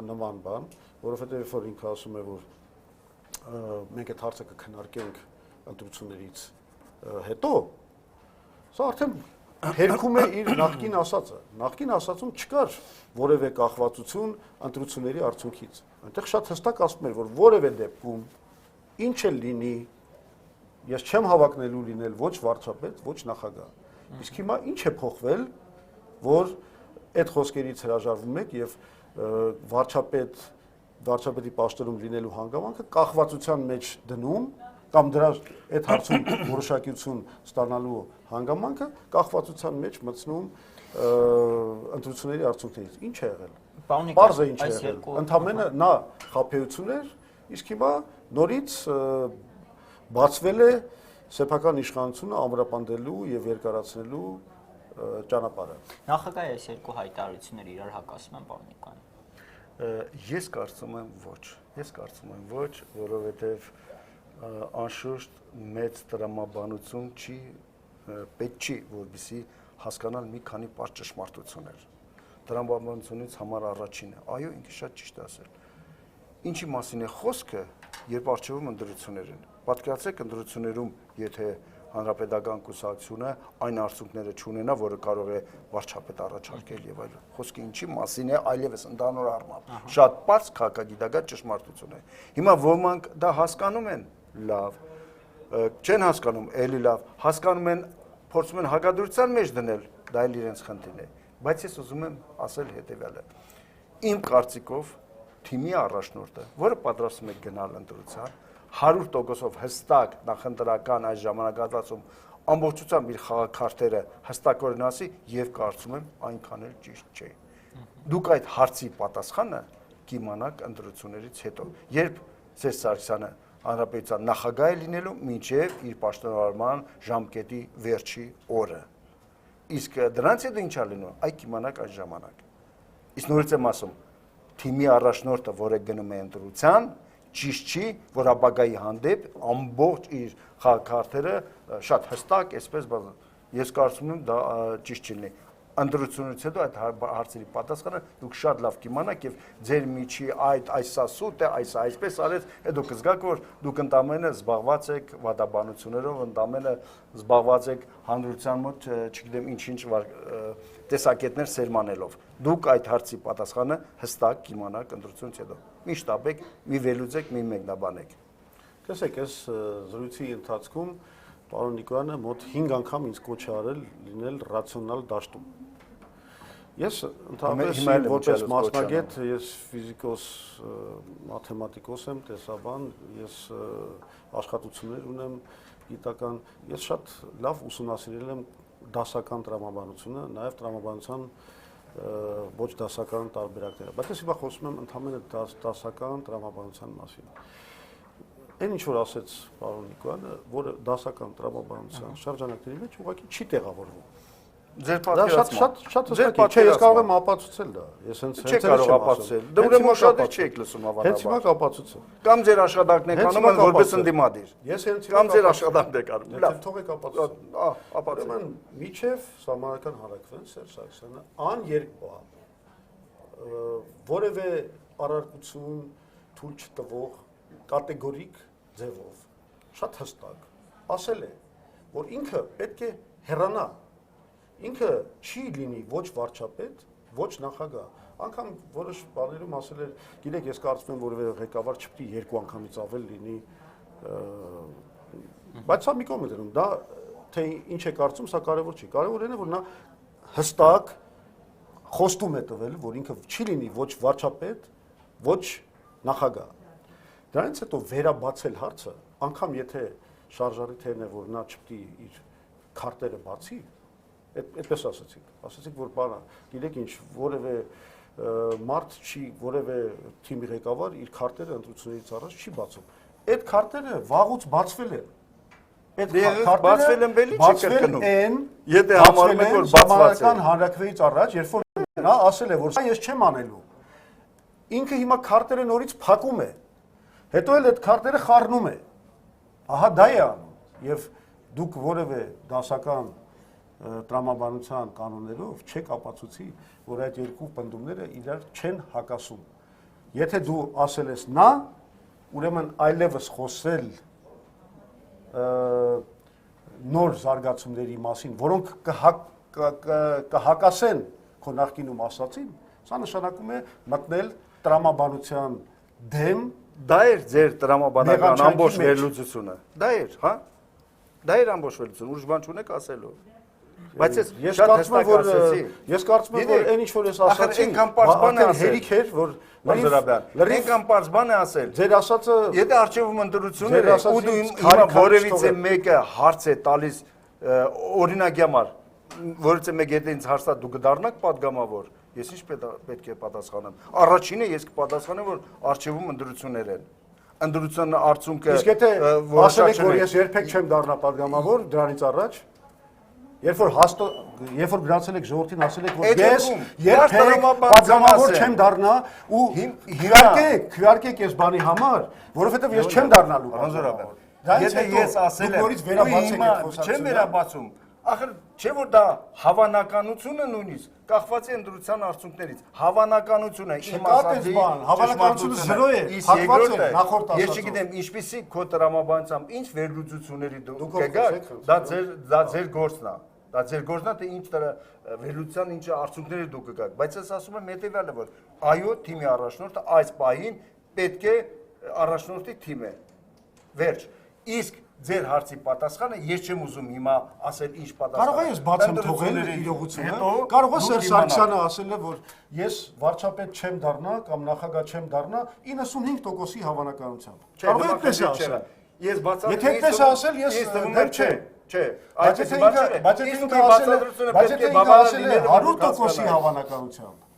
նման բան, որովհետեւ երբ որ ինքը ասում է, որ մենք այդ հարցը կքննարկենք ընտրություններից հետո, սա արդեն հերքում է իր նախկին ասածը։ Նախկին ասածում չկար որևէ կախվածություն ընտրությունների արդյունքից։ Այնտեղ շատ հստակ ասում էր, որ որևէ դեպքում ինչ էլ լինի, ես չեմ հավակնելու լինել ոչ վարչապետ, ոչ նախագահ։ Իսկ հիմա ինչ է փոխվել, որ այդ խոսքերից հրաժարվում եք եւ վարչապետի պաշտոնում լինելու հանգամանքը կախվածության մեջ դնում կամ դրա այդ հարցում որոշակիություն ստանալու հանգամանքը կախվածության մեջ մտցնում ընտրությունների արդյունքներից։ Ինչ է եղել։ Պարզը ինչ է եղել։ Ընդամենը նա խաբեություն էր, իսկ հիմա նորից բացվել է սեփական իշխանությունը ամրապնդելու եւ երկարացնելու ճանապարհը։ Նախագահի այս երկու հայտարարությունները իրար հակասում են, պարոն Նիկոյան։ Ես կարծում եմ ոչ, որովհետեւ անշուշտ մեծ տրամաբանություն պետք չի, որպեսզի հասկանալ մի քանի պարզ ճշմարտություններ։ Տրամաբանությունից համար առաջինը, այո, ինքը շատ ճիշտ է ասել։ Ինչի մասին է խոսքը, երբ արժևում ընտրություններ են։ Պատկերացրեք ընտրություններում, եթե հանրապետական կուսակցությունը այն արդյունքները չունենա, որը կարող է վարչապետ առաջարկել եւ այլն։ Խոսքը ինչի մասին է, այլևս ընդհանուր առմամբ։ Շատ պարզ քաղաքագիտական ճշմարտություն է։ Հիմա ոմանք դա հասկանում են, լավ, չեն հասկանում, էլի լավ, հասկանում են, փորձում են հակադրության մեջ դնել, դա էլ իրենց խնդիրն է։ Բայց ես ուզում եմ ասել հետեւյալը։ Իմ կարծիքով թիմի առաջնորդը, որը պատրաստում է գնալ ընտրության, 100%-ով հստակ նախընտրական այս ժամանակահատվածում ամբողջությամբ իր խաղաքարտերը հստակորեն ասի եւ կարծում եմ այնքան էլ ճիշտ չէ։ Դուք այդ հարցի պատասխանը կիմանաք ընտրություններից հետո, երբ Սերժ Սարգսյանը հանրապետության նախագահ է լինելու մինչև իր պաշտոնավարման ժամկետի վերջի օրը։ Իսկ դրանից հետո ինչ է լինում, այդ կիմանաք այդ ժամանակ։ Իսկ նորից եմ ասում, թիմի առաջնորդը, որը գնում է ընտրության, ճիշտ չի, որ ապագայի հանդեպ ամբողջ իր խաղաքարտերը շատ հստակ, այսպես ես կարծում եմ դա ճիշտ չլինի։ Ընտրությունից հետո այդ հարցերի պատասխանը դուք շատ լավ կիմանաք եւ ձեր միջի այսա սուտ է, այսա այսպես արեց, հետո կզգաք որ դուք ընդամենը զբաղված եք վատաբանություններով, ընդամենը զբաղված եք հանրության մոտ, չգիտեմ ինչ տեսակետներ սերմանելով։ Դուք այդ հարցի պատասխանը հստակ կիմանաք ընտրությունից հետո։ Մի շտաբեք, մի վերլուծեք, մի մեկնաբանեք։ Տեսեք, այս զրույցի ընթացքում պարոն Նիկոյանը մոտ 5 անգամ ինձ կոչ է արել լինել ռացիոնալ դաշտում։ Ես ընդհանրապես որպես մասնագետ, ես ֆիզիկոս, մաթեմատիկոս եմ, տեսաբան, ես աշխատություններ ունեմ գիտական, ես շատ լավ ուսումնասիրել եմ դասական տրամաբանությունը, նաև տրամաբանության ոչ դասական տարբերակները, բայց ես հիմա խոսում եմ ընդհանրապես դասական տրամաբանության մասին։ Այն ինչ որ ասեց պարոն Նիկոյանը, որը դասական տրամաբանության շրջանակների մեջ ուղղակի չի տեղավորվում։ Ձեր պատկերացումը շատ հստակ է, չէ, ես կարող եմ ապացուցել դա։ Ես հենց կարող ապացուցել։ Դե ուրեմն շատ չեք լսում ավանդաբար։ Հենց հիմա կապացուցեմ։ Կամ ձեր աշխատանքն եք անում որպես ընդդիմադիր։ Ես հենց կամ ձեր աշխատանքն եք անում։ Լավ, թողեք ապացուցեմ։ Ապացուցեմ։ Միջև Սահմանադրական հանրաքվեն Սերժ Սարգսյանը աներկբա որևէ առարկություն թույլ չտվող կատեգորիկ ձևով շատ հստակ ասել է, որ ինքը պետք է հեռանա, ինքը չի լինի ոչ վարչապետ, ոչ նախագահ, անգամ որոշ բաներում ասել էր, գիտեք, ես կարծում եմ, որևէ ղեկավար չպետք է երկու անգամից ավել լինի, բայց սա մի կողմ է դնում, դա թե ինչ է կարծում, սա կարևոր չի, կարևորն է, որ նա հստակ խոստում է տվել, որ ինքը չի լինի ոչ վարչապետ, ոչ նախագահ։ Դրանից հետո վերաբացել հարցը, անգամ եթե շարժարիթերն է, որ նա չպետք է իր քարտերը բացի, այդպես ասացիք, որ բանը, գիտեք ինչ, որևէ մարդ չի, որևէ թիմի ղեկավար իր քարտերը ընտրություններից առաջ չի բացում։ Այդ քարտերը վաղուց բացվել են։ Այդ բացվել են բելի չի կրկնում։ Եթե համարում եք, որ բացված է հանրաքվեից առաջ, երբ որ նա ասել է, որ սա ես չեմ անելու։ Ինքը հիմա քարտերը նորից փակում է։ Հետո էլ այդ քարտերը խառնում է։ Ահա դա է անում։ Եվ դուք որևէ դասական տրամաբանության կանոններով չեք ապացուցի, որ այդ երկու պնդումները իրար չեն հակասում։ Եթե դու ասել ես նա, ուրեմն այլևս խոսել նոր զարգացումների մասին, որոնք կհակասեն քո նախկինում ասացին, սա նշանակում է մտնել տրամաբանության դեմ։ Դա էր ձեր տրամաբանական ամբողջ վերլուծությունը։ Դա էր, հա։ Դա էր ամբողջ վերլուծությունը, ուրիշ բան չունեք ասելու։ Բայց ես շատ հստակ ասեցի։ Ես կարծում եմ, որ այն ինչ որ ես ասացի, այնքան པարզ բան է ասել։ Հերիք էր, որ այնքան པարզ բան է ասել։ Ձեր ասածը, եթե արխիվում ընտրություններ է, ու դու հիմա որևիցե մեկը հարց է տալիս օրինակի համար, որից մեկը եթե ինձ հարց տա, դու կդառնաք падգամավոր, ես ինչ պետք է պատասխանեմ։ Առաջինը ես կպատասխանեմ, որ արխիվում ընտրություններ են։ Ընտրության արդյունքը իսկ եթե ասել եք, որ ես երբեք չեմ դառնա падգամավոր, դրանից առաջ Երբ որ գնացել եք ժողովրդին ասել եք, որ ես երբեք падգամավոր չեմ դառնա ու քվեարկեք ես բանի համար, որովհետև ես չեմ դառնալու падգամավոր։ Եթե ես ասել եմ, չեմ վերաբացում, ախր չէ որ դա հավանականությունը նույնիսկ կախված է ընտրության արդյունքներից։ Հավանականությունը իմ ասածի հավանականությունը 0 է, հակված է նախորդ ասածով։ Ես չգիտեմ ինչպեսի քո տրամաբանությամբ ինչ վերլուծությունների դուք կգաք, դա ձեր գործն է։ Դա ձեր գործն է, թե ինչ վերլուծության ինչ արդյունքների դուք կգաք, բայց ես ասում եմ հետեւյալը, որ այո, թիմի առաջնորդը այս պահին պետք է առաջնորդի թիմ է։ Վերջ։ Իսկ ձեր հարցի պատասխանը ես չեմ ուզում հիմա ասել ինչ պատասխան։ Կարող է ես բացեմ թողել իրողությունը։ Կարող է Սերժ Սարգսյանը ասել է, որ ես վարչապետ չեմ դառնա կամ նախագահ չեմ դառնա 95%-ի հավանականությամբ։ Կարող է այդպես ասել։ Ես բացատրում եմ։ Եթե այդպես ասել, ես դեմ չեմ։ Չէ, բայց եթե ինքը ասել է 100%-ի հավանականությամբ։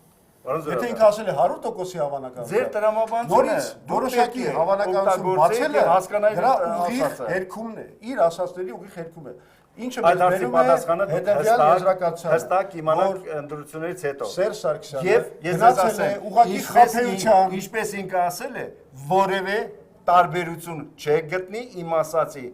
Եթե ինքը ասել է 100%-ի հավանականությամբ։ Ձեր տրամաբանությունը որոշակի հավանականություն բացելը դրա ուղիղ հերքումն է, իր ասածների ուղիղ հերքում է։ Ինչը այդ հարցի պատասխանը հետևյալ եզրակացության հստակ իմանանք ընտրություններից հետո։ Սերժ Սարգսյանը եւ ես ասել եմ ուղղակի խափեության, ինչպես ինքը ասել է, որևէ տարբերություն չգտնի իմ ասացի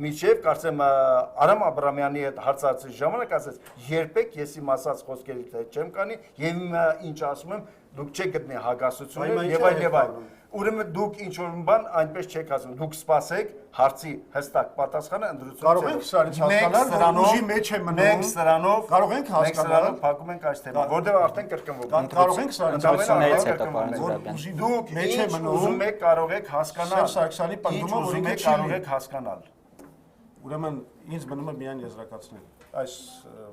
միջև կարծեմ Արամ Աբրամյանի հետ հարցածի ժամանակ ասաց երբեք ես իմ ասած խոսքերից հետ չեմ կանի եւ ինչ ասում եմ դուք չեք գտնի հագասություններ եւ այլ ուրեմն դուք ինչ որ բան այնպես չեք ասում դուք սպասեք հարցի հստակ պատասխանը ընդրություն կարող ենք սրանից հասկանալ որ ուժի մեջ է մնում մենք սրանով կարող ենք հասկանալ փակում ենք այս թեման որտեղ արդեն կրկնվում կարող ենք ընդրություններից հետո պարոն Զուրաբյան դուք մեջ է մնում ուզում եք կարող եք հասկանալ Սարգսյանի պնդումը որ ինքը կարող եք հասկանալ Ուրեմն ինձ մնում է միայն եզրակացնել այս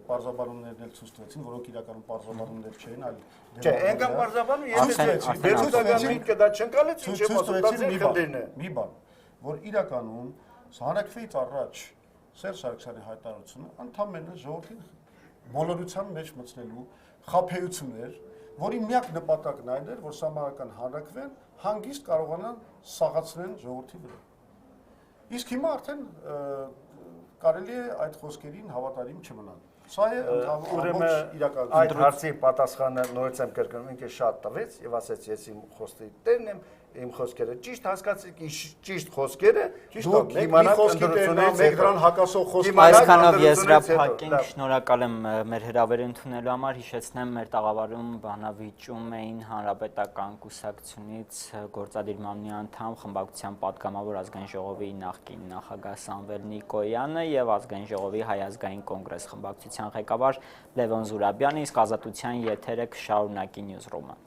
պարզաբանումներն էլ ցույց տվեցին, որոնք իրականում պարզաբանումներ չէին, այլ Չէ, այնքան պարզաբանում ես դա չընկալեց, ինչ եմ ասում, դա ձեր խնդիրն է։ Մի բան, որ իրականում հանրակրվեից առաջ Սերժ Սարգսյանի հայտարարությունը ընդհանրապես ժողովրդին բոլորության մեջ մտցնելու խաբեություն էր, որի միակ նպատակն այն էր, որ համահայկական հանրակրվեն հանգիստ կարողանան սաղացնել ժողովրդի վրա։ Իսկ հիմա արդեն կարելի է այդ խոսքերին հավատարիմ չմնալ։ Սա է ուրեմն իրական այդ հարցի պատասխանը նորից եմ կրկնում, ինքը շատ տվեց եւ ասեց ես իմ խոսքի տերն եմ, իմ խոսքերը ճիշտ հասկացիք, ճիշտ խոսքերը, դուք իմանաք ընդրությունից մեկ դրան հակասող խոսք Այսքանով եզրափակենք, շնորհակալ եմ մեր հրավերը ընդունելու համար, հիշեցնեմ մեր տաղավարում բանավիճում էին Հանրապետական կուսակցությունից գործադիր մարմնի անդամ խմբակցության պատգամավոր ազգային ժողովի նախկին նախագահ Սամվել Նիկոյանը եւ ազգային ժողովի Հայ ազգային կոնգրես խմբակցության ղեկավար Լևոն Զուրաբյանը, իսկ Ազատության եթերը կշարունակի Նյուզրումը։